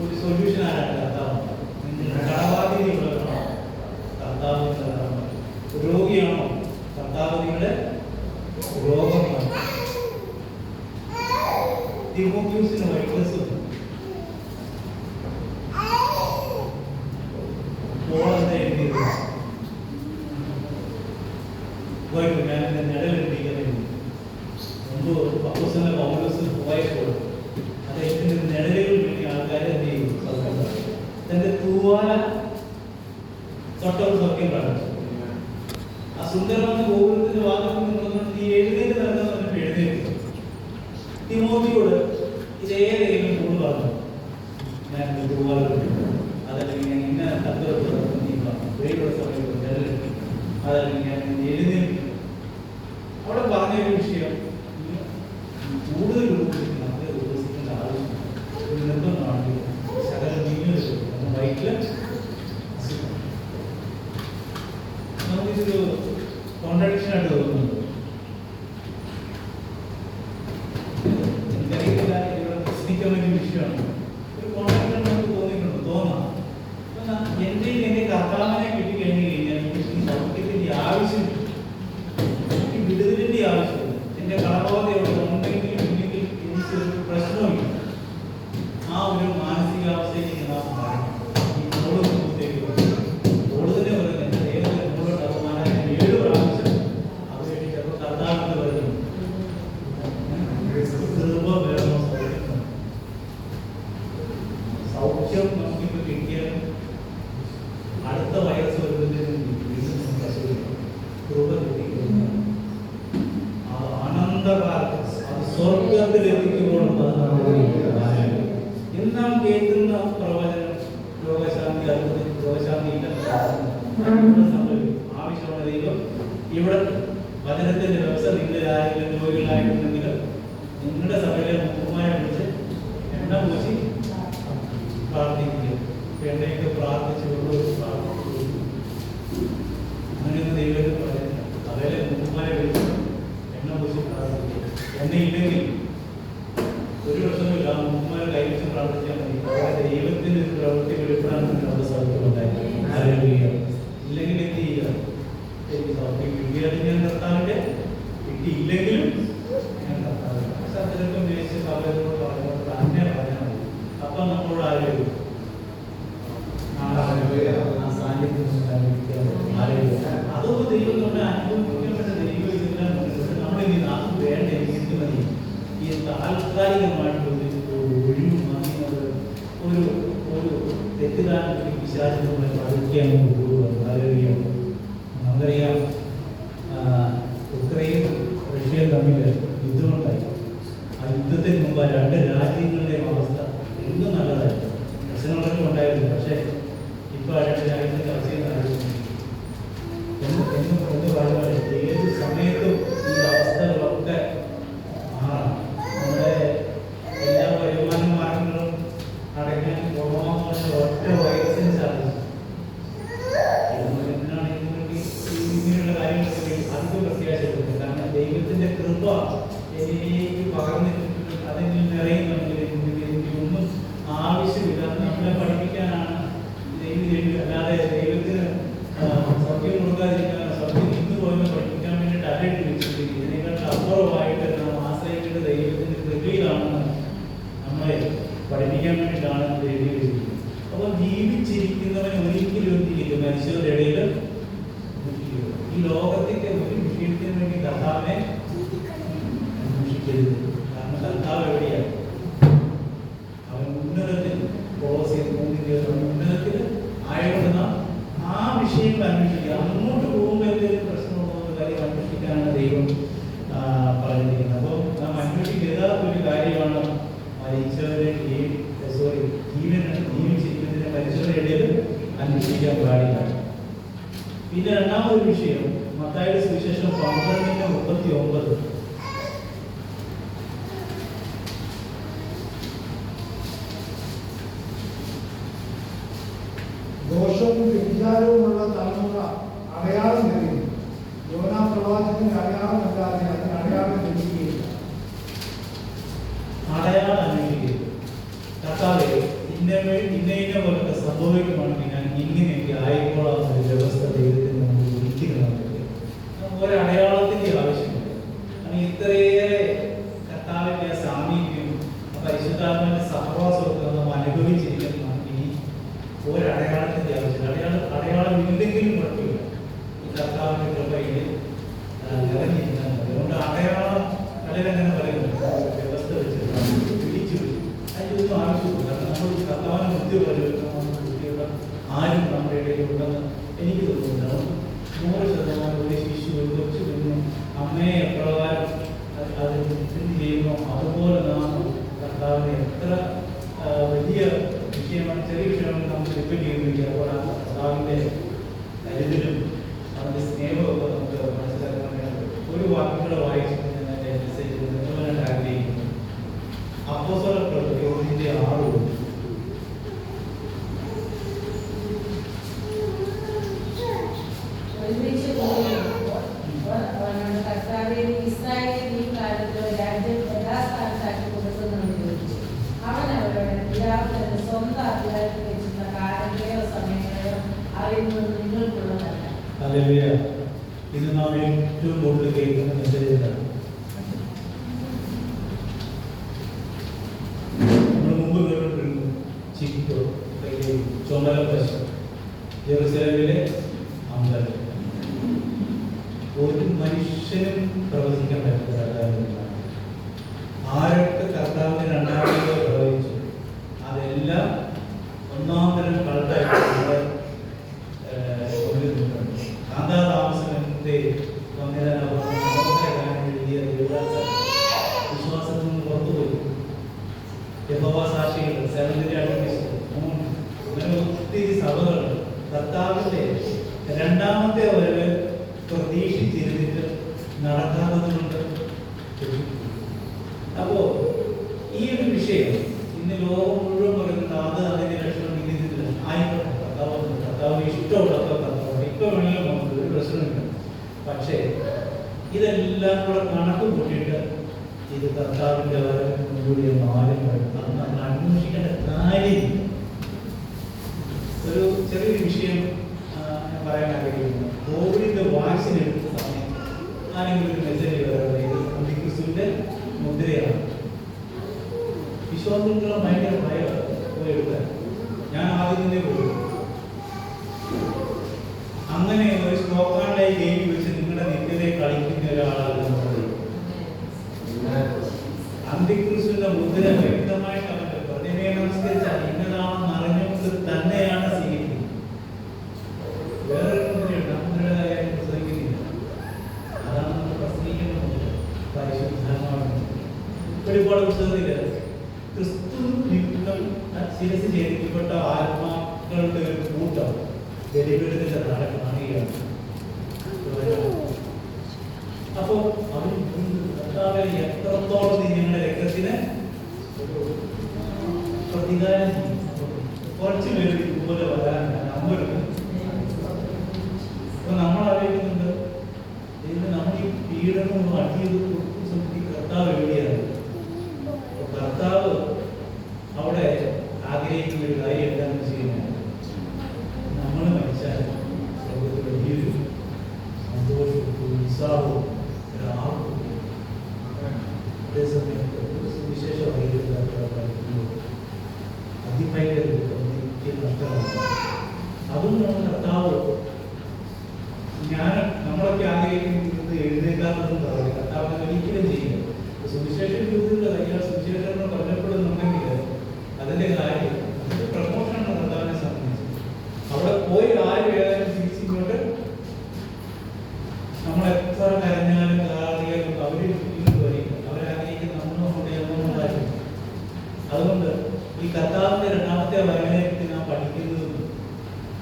ഒരു സൊല്യൂഷൻ ആരാണ്? കർത്താവ്. നിങ്ങളുടെ കടബാധ്യതയുള്ളവരാണോ? കർത്താവ്. രോഗിയാണോ? കർത്താവ് നിങ്ങളുടെ രോഗമാണ്. തിമോഥെയോസിന് വൈറസ് പോളെന്ന് എഴുതിയത് ഞാൻ നിഴലെടുപ്പിക്കുന്നത് മുമ്പ് പൗലോസിന്റെ പൗലോസ് പോയപ്പോൾ അദ്ദേഹത്തിന്റെ നിഴലുകൾ വേണ്ടി ആൾക്കാരെ എന്ത് ചെയ്യും? തന്റെ തൂവാല തൊട്ടൊരു സൗഖ്യം കാണിച്ചു. ആ സുന്ദരമായ ഗോപുരത്തിന്റെ വാദത്തിൽ നിന്നുകൊണ്ട് നീ എഴുന്നേറ്റ് നടന്നു പറഞ്ഞിട്ട് എഴുന്നേറ്റ് തിമോഥിയോട് ഇതേതെങ്കിലും കൂട് പറഞ്ഞു, ഞാൻ തൂവാല അതല്ലെങ്കിൽ ഞാൻ ഇന്ന തത്വത്തിൽ നീ വെയിലുള്ള സമയത്ത് നിഴലെടുക്കും, അതല്ലെങ്കിൽ ഞാൻ എഴുന്നേറ്റ്. അവിടെ പറഞ്ഞൊരു വിഷയം കൂടുതൽ ഉപസിക്കേണ്ട ആവശ്യം നിർബന്ധമാണ്. സകല നീങ്ങുന്നത് വൈറ്റില് നമുക്കിതൊരു കോൺട്രാഡിക്ഷൻ ആയിട്ട് തോന്നുന്നുണ്ട്. എനിക്കറിയില്ല, ഇവിടെ പ്രശ്നിക്കാൻ വേണ്ടിയ വിഷയമാണ്. ഒരു കോൺട്രാഡിക്ഷൻ നമുക്ക് തോന്നാം. എന്റെ കർത്താവിനെ കിട്ടിക്കഴിഞ്ഞു കഴിഞ്ഞാൽ എനിക്ക് സൗഖ്യത്തിന്റെ ആവശ്യമില്ല, എനിക്ക് വിടുതലിന്റെ ആവശ്യമില്ല. എന്റെ കടബാധ്യത ഉണ്ടെങ്കിൽ ഇല്ലെങ്കിൽ എനിക്കൊരു പ്രശ്നമില്ല. ആ ഒരു മാനസികാവസ്ഥയിലേക്ക് നാം മാറണം. ഈ കൂടുതൽ കൂടുതലേ പറയുന്നത് സൗഖ്യം നമുക്കിപ്പോ കിട്ടിയാലും അടുത്ത വൈറസ് വരുന്നതിന് അനന്തകാലം അത് സ്വർഗത്തിൽ എത്തിക്കുമ്പോൾ എല്ലാം കേൾക്കുന്ന പ്രവചനം രോഗശാന്തി രോഗശാന്തി ആവശ്യമുള്ള ദൈവം ഇവിടെ വചനത്തിന്റെ വ്യവസ്ഥ നിങ്ങളിലാരെങ്കിലും രോഗികളായിട്ടുണ്ടെങ്കിൽ നിങ്ങളുടെ സഭയിലെ മുഖമായി വിളിച്ച് എണ്ണ പൂശി പ്രാർത്ഥിക്കുക. എണ്ണയൊക്കെ പ്രാർത്ഥിച്ചുകൊണ്ട് അങ്ങനെയൊന്നും ദൈവത്തിൽ പറയുന്നില്ല. സഭയിലെ മുഖമായി വിളിച്ച് എണ്ണ പൂശി പ്രാർത്ഥിക്കുക. എണ്ണയില്ലെങ്കിൽ ഒരു പ്രശ്നമില്ല, മുഖമായി കൈവച്ച് പ്രാർത്ഥിച്ചാൽ മതി. അവിടെ ദൈവത്തിന്റെ ഒരു പ്രവൃത്തി വെളിപ്പെടാൻ നമ്മുടെ സൗഖ്യമുണ്ടായി. ഇല്ലെങ്കിൽ എന്ത് ചെയ്യുക? എനിക്ക് സൗഖ്യം കിട്ടിയാലും ഞാൻ കർത്താവിന്റെ, കിട്ടിയില്ലെങ്കിലും ഞാൻ കർത്താവിന്റെ. സത്യത്തിലും ദേശീയ സഭയോട് പറയുന്നത് തന്നെ പറഞ്ഞാൽ മതി. അപ്പം നമ്മളോട് ആരും അതൊക്കെ ദൈവം നമ്മുടെ അനുഭവിക്കപ്പെട്ട ദൈവം ഇതെല്ലാം നമ്മളിനി അത് വേണ്ട എനിക്ക് മതി. ഈ താൽക്കാലികമായിട്ടുള്ള ഒഴിവ് മാറുന്നത് ഒരു തെറ്റിദ്ധാരണ വിശ്വാസങ്ങളെ പഠിക്കാൻ പോകുക. നമുക്കറിയാം ഉക്രൈനും റഷ്യയും തമ്മിൽ യുദ്ധമുണ്ടായി. ആ യുദ്ധത്തിന് മുമ്പ് രണ്ട് രാജ്യങ്ങളുടെയും അവസ്ഥ എന്തും നല്ലതായിരുന്നു, പ്രശ്നങ്ങളൊക്കെ ഉണ്ടായിരുന്നു. പക്ഷേ ഇപ്പോൾ ആ രണ്ട് രാജ്യത്തിന്റെ അവസ്ഥയും എന്ന് പറഞ്ഞാൽ ഏത് സമയത്തും ഈ അവസ്ഥകളൊക്കെ മാറാം. നമ്മുടെ എല്ലാ വരുമാന മാർഗങ്ങളും അടയ്ക്കാൻ കൊറോണ ഒറ്റ വൈറസിന് സാധിച്ചു. ഇങ്ങനെയുള്ള കാര്യങ്ങളൊക്കെ അധികം പ്രത്യാശപ്പെടുത്തും. കാരണം ദൈവത്തിന്റെ കൃപ എനിക്ക് പകർന്നിട്ടുണ്ട്, അതിൽ നിറയുന്നുണ്ടെങ്കിൽ എനിക്കൊന്നും ആവശ്യമില്ല. നമ്മളെ പഠിപ്പിക്കാനാണ് ദൈവം. അല്ലാതെ ദൈവത്തിന് സത്യം കൊടുക്കാതിരിക്കാൻ, സത്യം ഇന്ന് പോലും പഠിപ്പിക്കാൻ വേണ്ടിയിട്ട് അലയിട്ട് വെച്ചിട്ടുണ്ട്. ഇതിനേക്കാൾ അപ്പുറമായിട്ട് നാം ആശ്രയിക്കേണ്ട ദൈവത്തിന്റെ കൃപയിലാണെന്ന് നമ്മളെ പഠിപ്പിക്കാൻ വേണ്ടിയിട്ടാണ് എഴുതി വെച്ചിരിക്കുന്നത്. അപ്പോൾ ജീവിച്ചിരിക്കുന്നവൻ ഒരിക്കലും എന്ത് ചെയ്യില്ല, മനുഷ്യരുടെ ഇടയിൽ ഈ ലോകത്തിന്റെ ഒരു വിഷയത്തിന് വേണ്ടി കർത്താവിനെ അന്വേഷിക്കരുത്. കാരണം കർത്താവ് എവിടെയാണ്? അവൻ ഉന്നതത്തിൽ ഉന്നതത്തിൽ ആയതുകൊണ്ട് നാം ആ വിഷയങ്ങൾ അന്വേഷിക്കുക. അങ്ങോട്ട് പോകുമ്പോൾ എന്തെങ്കിലും പ്രശ്നമുള്ള കാര്യം അന്വേഷിക്കാനാണ് ദൈവം പറഞ്ഞിരിക്കുന്നത്. അപ്പോൾ നാം അന്വേഷിക്കുക ഒരു കാര്യമാണ് മരിച്ചവരെ ജീവിച്ചിരിക്കുന്നതിനെ മരിച്ചവരുടെ ഇടയിൽ അന്വേഷിക്കാൻ പാടില്ല. പിന്നെ രണ്ടാമതൊരു വിഷയം മത്തായിയുടെ സുവിശേഷം 12:39. ദോഷവും വ്യഭിചാരവുമുള്ള തലമുറ അടയാളം ലഭിക്കുന്നു. യോനാ പ്രവാചകന്റെ അടയാളമല്ലാതെ അതിന് അടയാളം ലഭിക്കുകയില്ല. അടയാളം അന്വേഷിക്കരുത്. കർത്താവേ ഇന്ന പോലൊക്കെ സംഭവിക്കുവാണെങ്കിൽ ഞാൻ ഇങ്ങനെയൊക്കെ ആയിക്കോളാം ഒരു വ്യവസ്ഥ ദൈവത്തിന് നമ്മൾ ഒരിക്കലും ഒരടയാളത്തിന്റെ ആവശ്യമില്ല. കാരണം ഇത്രയേറെ കർത്താവിന്റെ സാമീപ്യം പരിശുദ്ധാത്മാവിന്റെ സഹവാസമൊക്കെ നമ്മൾ അനുഭവിച്ചിരിക്കുന്ന ഇനി ഒരടയാളത്തിന്റെ ആവശ്യമില്ല. അടയാളം ഇല്ലെങ്കിലും കുഴപ്പമില്ല. ഈ കർത്താവിന്റെ കൃപയിൽ നിറഞ്ഞിരിക്കുന്നത്. അതുകൊണ്ട് അടയാളം പലരെങ്ങനെ പറയുന്നു വ്യവസ്ഥ വെച്ച് പിടിച്ചു അതിനൊന്നും ആവശ്യമില്ല. കാരണം നമ്മൾ കർത്താവിനെ കുട്ടിയുള്ള ആരും നമ്മുടെ ഇടയിലുണ്ടെന്ന് എനിക്ക് തോന്നുന്നില്ല. 100% ഒരു ശിശു ഒരു കൊച്ചു കുഞ്ഞു അമ്മയെ എപ്രകാരം അത് എന്ത് ചെയ്യുന്നു അതുപോലെ നാം കർത്താവിനെ എത്ര വലിയ വിഷയമാണ്, ചെറിയ വിഷയമാണ് നമുക്ക് ഡിപ്പെൻഡ് ചെയ്യുന്നില്ല. അപ്പോൾ ആ കർത്താവിൻ്റെ കരുതലും അവൻ്റെ സ്നേഹമൊക്കെ നമുക്ക് മനസ്സിലാക്കാൻ ഒരു വാക്കുകൾ വായിച്ചിട്ട് ഞാൻ എൻ്റെ മെസ്സേജ് നിർത്തുവാനായിട്ട് ആഗ്രഹിക്കുന്നു. അപ്പോസ്തലപ്രവൃത്തി 1:6. ഇത് നാം ഏറ്റവും കൂടുതൽ കേൾക്കുന്ന മെസ്സേജ് ഇതാണ്. നമ്മൾ മുമ്പ് കേട്ടിട്ടുണ്ട് ചിക്കോ ചുമല പ്രശ്നം ജെറുസലേമിലെ അമ്പലം. ഒരു മനുഷ്യനും പ്രവചിക്കാൻ പറ്റുന്ന ആരൊക്കെ കർത്താവിന്റെ രണ്ടാമത് പ്രവചിച്ചു അതെല്ലാം ഒന്നാം തരം കളത്തായിട്ട് കാന്താതാമസന്റെ എഴുതിയ വിശ്വാസത്തിൽ നിന്ന് പുറത്തുപോയി. യഹോവ സാക്ഷികൾ, സെവൻത് അഡ്വന്റിസ്റ്റ്, അങ്ങനെ ഒത്തിരി സഭകൾ കർത്താവിന്റെ രണ്ടാമത്തെ വരവ് പ്രതീക്ഷിച്ചിരുന്നിട്ട് നടക്കാത്തതുകൊണ്ട്. അപ്പോ ഈ ഒരു വിഷയം ഇന്ന് ലോകം മുഴുവൻ പറയുന്നുണ്ട്. അത് അതിന്റെ ലക്ഷണം ഇതില്ല. ആയിക്കോട്ടെ, കർത്താവ് ഇഷ്ടമുള്ളതൊക്കെ കർത്താവ് ഇപ്പൊ വേണമെങ്കിലും നമുക്ക് ഒരു പ്രശ്നമില്ല. പക്ഷേ ഇതെല്ലാം കൂടെ കണക്ക് കൂട്ടിയിട്ട് ഇത് കർത്താവിന്റെ വരവിനോടുകൂടിയ മാറ്റങ്ങൾ നമ്മൾ അന്വേഷിക്കേണ്ട കാര്യമില്ല. ഒരു ചെറിയൊരു വിഷയം ഞാൻ പറയാൻ ആഗ്രഹിക്കുന്നു. കോവിഡിന്റെ വാക്സിൻ എടുത്ത സമയം ആരെങ്കിലും ഒരു മെസ്സേജ് പറയുന്നത് ക്രിസ്തുവിന്റെ മുദ്രയാണ്. വിശ്വാസത്തിലുള്ള ഭയങ്കര ഭയം പോയി എടുക്കാൻ. ഞാൻ ആദ്യം തന്നെ പോയി. അങ്ങനെ ഒരു സ്പോക്കാണ്ടായി ഗെയിം വെച്ച് നിങ്ങളുടെ നിത്യതയെ കളിക്കുന്ന ഒരാളാണ് അന്തിക്രിസ്തുവിന്റെ മുദ്ര വ്യക്തമായിട്ട് അവന്റെ പ്രതിമയെ നമസ്കരിച്ചാൽ ഇന്നതാണെന്ന് അറിഞ്ഞുകൊണ്ട് തന്നെയാണ് സ്വീകരിക്കുന്നത്. വേറൊരു മുദ്രയുണ്ട്. ആ മുദ്രയുടെ കാര്യം പ്രസംഗിക്കുന്നില്ല. അതാണ് നമ്മൾ പ്രസംഗിക്കുന്നത്. പരിശുദ്ധമാണ്. ഒരുപാട് പുസ്തകത്തില് ക്രിസ്തു ശിരസ് ഛേദിക്കപ്പെട്ട ആത്മാക്കളുടെ ഒരു കൂട്ടം ബലിപീഠത്തിന്റെ താഴെ കാണുകയാണ്. അപ്പോ അവർ കർത്താവേ എത്രത്തോളം നീ ഞങ്ങളുടെ രക്തത്തിന് പ്രതികാരം ചെയ്യും. കുറച്ച് പേര് ഇതുപോലെ വരാൻ നമ്പരുത്. അപ്പൊ നമ്മൾ അറിയിക്കുന്നുണ്ട് നമ്മൾ ഈ പീഡനവും അടിയത് കർത്താവ് എവിടെയാണ്? കർത്താവ് അവിടെ ആഗ്രഹിക്കുന്ന ഒരു കാര്യം എന്താണെന്ന് വെച്ച് കഴിഞ്ഞാൽ നമ്മൾ മരിച്ചാൽ വലിയൊരു സന്തോഷവും ഉത്സാഹവും ഒരാൾക്കും അതേസമയത്ത് സുവിശേഷം അതിഭയങ്കര നഷ്ടമാണ്. അതുകൊണ്ടാണ് കർത്താവ് നമ്മളൊക്കെ എത്ര കരഞ്ഞാലും കാറിയാലും അവർ വരില്ല. അവരാഗ്രഹിക്കുന്ന നമ്മളായിരിക്കും. അതുകൊണ്ട് ഈ കർത്താവിന്റെ രണ്ടാമത്തെ വരവിനെപ്പറ്റി നാം പഠിക്കുന്നതും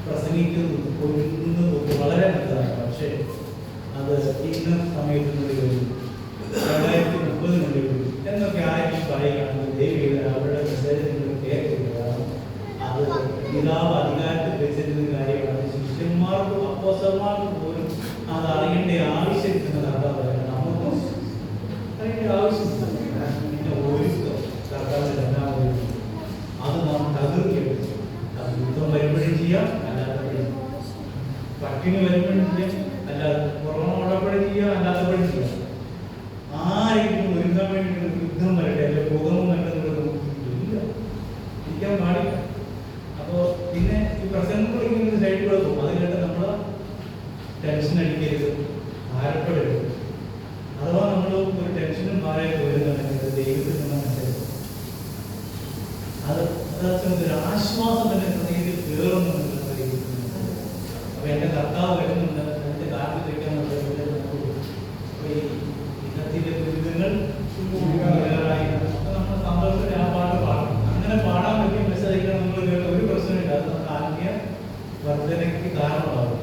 പ്രസംഗിക്കുന്നതും ഒരുങ്ങുന്നതും വളരെ നല്ലതാണ്. പക്ഷേ അത് ഇന്ന സമയത്തിനുള്ളിൽ വരും, 2030 വരും എന്നൊക്കെ ആരെങ്കിലും പറയുകയാണെങ്കിൽ ദൈവം അവരുടെ മെസ്സേജ് നിങ്ങൾ കേൾക്കുക. അത് പിതാവ് അധികാരത്തിൽ വെച്ചിരുന്ന കാര്യമാണ്. ശിഷ്യന്മാർക്കും അപ്പോസ്തലന്മാർക്കും പോലും അത് അറിയേണ്ട ആവശ്യമില്ല. നമുക്കും അറിയേണ്ട ആവശ്യമില്ല. പിന്നെ ഒരുക്കം കർത്താവിന്റെ രണ്ടാമത് അത് നാം തകർക്കരുത്. അത് യുദ്ധം വരുമ്പോഴും ചെയ്യാം, അല്ലാത്തപ്പോഴും പട്ടിണി വരുമ്പോഴും ചെയ്യാം, അല്ലാതെ കൊറോണ ഉള്ളപ്പോഴും ചെയ്യാം, അല്ലാത്തപ്പോഴും ചെയ്യാം. ആരെങ്കിലും ഒരുങ്ങാൻ വേണ്ടിയിട്ട് യുദ്ധം വരട്ടെ, അല്ലെ ഭൂകമ്പം വരട്ടെ ഇല്ല, ഇരിക്കാൻ പാടില്ല. അപ്പോൾ പിന്നെ ഈ പ്രസംഗങ്ങൾ ഇങ്ങനെ സൈഡിൽ പോകും. അത് കേട്ട് നമ്മൾ ടെൻഷൻ അടിക്കരുത്, ഭാരപ്പെടരുത്. അഥവാ നമ്മൾ ഒരു ടെൻഷനും ഭാരമൊക്കെ വരുന്നുണ്ടെങ്കിൽ ദൈവത്തിൽ നിന്ന് മനസ്സിലാക്കും. അത് ഒരു ആശ്വാസം തന്നെ ഹൃദയത്തിൽ കയറുന്നുണ്ട്. അപ്പൊ എന്റെ കർത്താവ് വരുന്നുണ്ട്, എന്റെ കാലത്ത് വയ്ക്കാന്നുള്ളത് ഇന്നത്തിന്റെ ദുരിതങ്ങൾ നമ്മൾ സന്തോഷത്തിൽ ആ പാട്ട് പാടും. അങ്ങനെ പാടാൻ പറ്റിയ മെസ്സേജ് നമ്മൾ കേട്ട ഒരു പ്രശ്നമില്ല. അത് നമ്മുടെ ആത്മീയ വർധനയ്ക്ക് കാരണമാകും.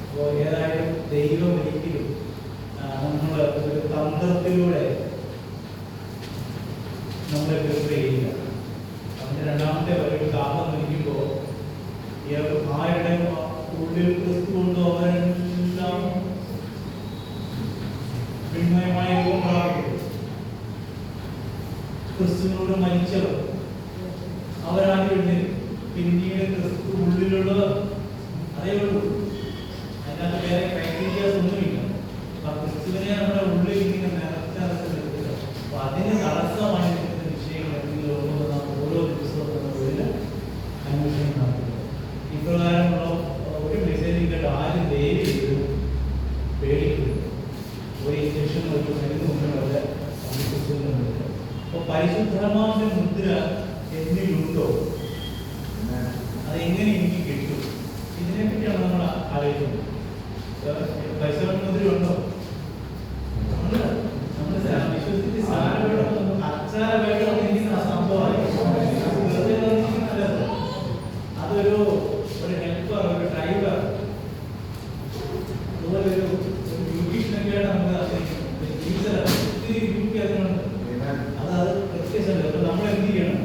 അപ്പോൾ ഏതായാലും ദൈവം ഒരിക്കലും നമ്മൾ ഒരു തന്ത്രത്തിലൂടെ നമ്മളെ പ്രിപ്പയർ ചെയ്യില്ല. അതിന്റെ രണ്ടാമത്തെ വരവ് കാലം നിൽക്കുമ്പോൾ ആരുടെ ഉള്ളിൽ ക്രിസ്തു കൊണ്ട് അവരെല്ലാം പിന്മയമായ രൂപം പ്രാപിക്കും. ക്രിസ്തുവിനോട് മരിച്ചവർ അവരാരും പിന്നീട് ക്രിസ്തു ഉള്ളിലുള്ളത് അതേ ഉള്ളൂ. അതിനകത്ത് വേറെ ക്രൈറ്റീരിയാസ് ഒന്നുമില്ല. അപ്പൊ ക്രിസ്തുവിനെ നമ്മുടെ ഉള്ളിൽ ഇങ്ങനെ നിറച്ചെടുക്കുക. അപ്പൊ അതിന് തടസ്സമായി നിൽക്കുന്ന വിഷയങ്ങൾ എന്തെങ്കിലും നാം ഓരോ ദിവസവും അന്വേഷണം നടത്തുക. ഇപ്രകാരമുള്ള ഒരു മെസ്സേജ് കേട്ട് ആരും ദയവ് ചെയ്ത് പേടിക്കുന്നത് ഒരു ഇഞ്ചക്ഷൻ ഒരു മരുന്ന് കൊണ്ടുവല്ല സംരക്ഷിക്കുന്നുണ്ട്. അപ്പോൾ പരിശുദ്ധമാന്റെ മുദ്ര എന്നിലുണ്ടോ, അതെങ്ങനെ എനിക്ക് കിട്ടും, ഇതിനെപ്പറ്റിയാണ് നമ്മൾ ആലോചിക്കുന്നത്. പരിശുദ്ധ മുദ്ര ഉണ്ടോ? നമ്മൾ വിശ്വസിച്ച് അച്ചാരവേണ്ട സംഭവമായി അതൊരു ഹെൽപ്പർ, ഒരു ഡ്രൈവർ, അതുപോലെ ഒരു ബ്യൂട്ടീഷ്യനൊക്കെയാണ് നമ്മൾ ഒത്തിരി ബ്യൂട്ടി അതിനുണ്ട്. അത് പ്രത്യേകിച്ചുണ്ട്. അപ്പൊ നമ്മൾ എന്ത് ചെയ്യണം?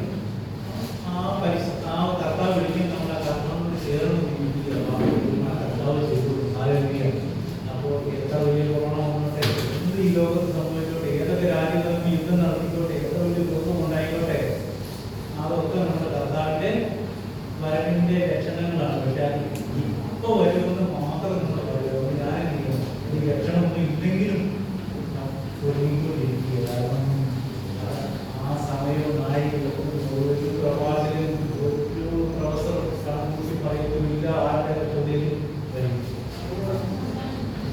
ആ കർത്താവ് വിളിക്കും, നമ്മൾ ആ കർത്താവിനോട് ചേർന്ന് കർത്താവ് ചെയ്തു ആരോഗ്യം. അപ്പോൾ എത്ര വലിയ കൊറോണ വന്നോട്ടെ, എന്ത് ഈ ലോകത്ത് സംഭവിച്ചോട്ടെ, ഏതൊക്കെ രാജ്യങ്ങൾക്ക് യുദ്ധം നടത്തിക്കോട്ടെ, എത്ര വലിയ ദുഃഖം ഉണ്ടായിക്കോട്ടെ, അതൊക്കെ നമ്മുടെ കർത്താവിന്റെ വരവിന്റെ ലക്ഷണങ്ങളാണ്. പക്ഷെ ഇപ്പൊ വരുമെന്ന് മാത്രം നമ്മൾ പറയുന്നത്. ഞാൻ ഈ ലക്ഷണമൊന്നും ഇല്ലെങ്കിലും ഒരുങ്ങിക്കൊണ്ടിരിക്കുക. കാരണം ആ സമയം ഒരു പ്രവാചകൻ ഒരു പ്രൊഫസർ കണക്കൂട്ടി പറയുന്നില്ല ആരുടെ ചോദ്യം വരും.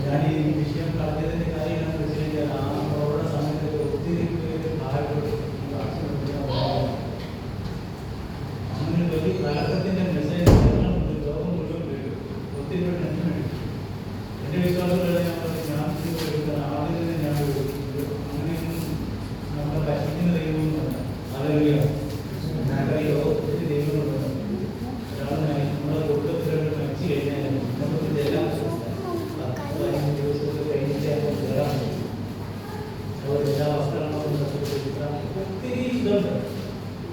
ഞാൻ ഈ വിഷയം പറഞ്ഞതിന്റെ കാര്യം എന്താണെന്ന് വെച്ച് കഴിഞ്ഞാൽ ആ കൊറോണ സമയത്ത് ഒത്തിരി പേര് ഭാരപ്പെട്ടു. അങ്ങനെ വലിയ കാലത്തിന്റെ മെസ്സേജ് ലോകം മുഴുവൻ വരും. ഒത്തിരി പേര് ടെൻഷൻ എടുക്കും. എന്റെ വിശ്വാസത്തിലുള്ള ഞാൻ ആദ്യം തന്നെ ഞാൻ അങ്ങനെയൊന്നും നമ്മളെ പറ്റിക്കുന്ന ദൈവമൊന്നുമല്ല. അതറിയോ ഒത്തിരി ദൈവങ്ങളുണ്ട്. ഒരാൾ നമ്മളെ കുടുംബത്തിലൊരു മരിച്ചു കഴിഞ്ഞാൽ നമുക്ക് ഇതെല്ലാം 10-15 ദിവസത്തിൽ കഴിഞ്ഞിട്ടാണ് വരാൻ പറ്റും. അതുപോലെ എല്ലാ വസ്ത്രങ്ങളും ഒത്തിരി ഇതുണ്ട്.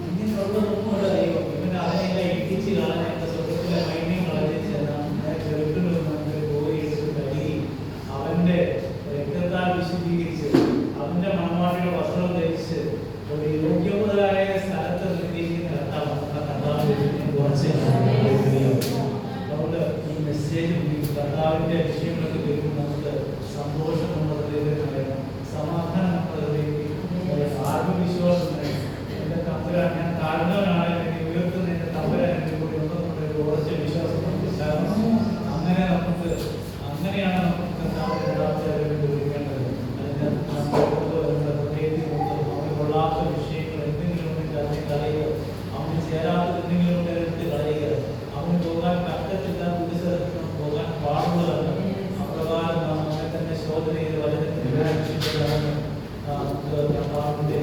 ഇങ്ങനെയുള്ളതൊന്നുമല്ല ദൈവം. ഇവന്റെ അതിനെല്ലാം ഇടിച്ച് കളഞ്ഞ സ്വർഗത്തിലെ മൈന്യം കളഞ്ഞ് ചെറുക്കിൽ പോയി എടുത്ത് കഴുകി അവന്റെ രക്തത്താൽ വിശുദ്ധീകരിച്ച് അവന്റെ മണവാട്ടിയുടെ വസ്ത്രം ധരിച്ച് ഒരു യോഗ്യതയായ സ്ഥലത്ത് നിർത്തിയിരിക്കുന്ന കർത്താവിനെ കുറച്ച്. അതുകൊണ്ട് ഈ മെസ്സേജും ഈ കർത്താവിന്റെ വിഷയങ്ങളൊക്കെ കേൾക്കുമ്പോൾ നമുക്ക് സന്തോഷം നമ്മുടെ ഹൃദയത്തിൽ വേണം, സമാധാനം നമ്മുടെ ഹൃദയത്തിൽ, ആത്മവിശ്വാസം വേണം. എന്റെ തമ്പുരാൻ ഞാൻ താഴ്ന്നവനാണ്, എന്നെ ഉയർത്തുന്ന എന്റെ തമ്പുരാൻ എന്റെ കൂടെ ഉണ്ടെന്നുള്ള ഉറച്ച വിശ്വാസം നമുക്ക് ശരണം. അങ്ങനെയാണ് നമുക്ക് കർത്താവിന്റെ വിളിക്കേണ്ടത്. അതിന് നമ്മുടെ ഹൃദയത്തിൽ നമുക്ക് കൊള്ളാത്ത വിഷയങ്ങൾ എന്തെങ്കിലും ഉണ്ടെങ്കിൽ അതിനെ കളയുക, അവന് ചേരാത്ത എന്തെങ്കിലും ഉണ്ടെങ്കിൽ എടുത്ത് കളയുക. അവന് പോകാൻ പറ്റത്തില്ല, പുരുഷ പോകാൻ പാടുള്ളതല്ല. അപ്രകാരം കർത്താവിന്റെ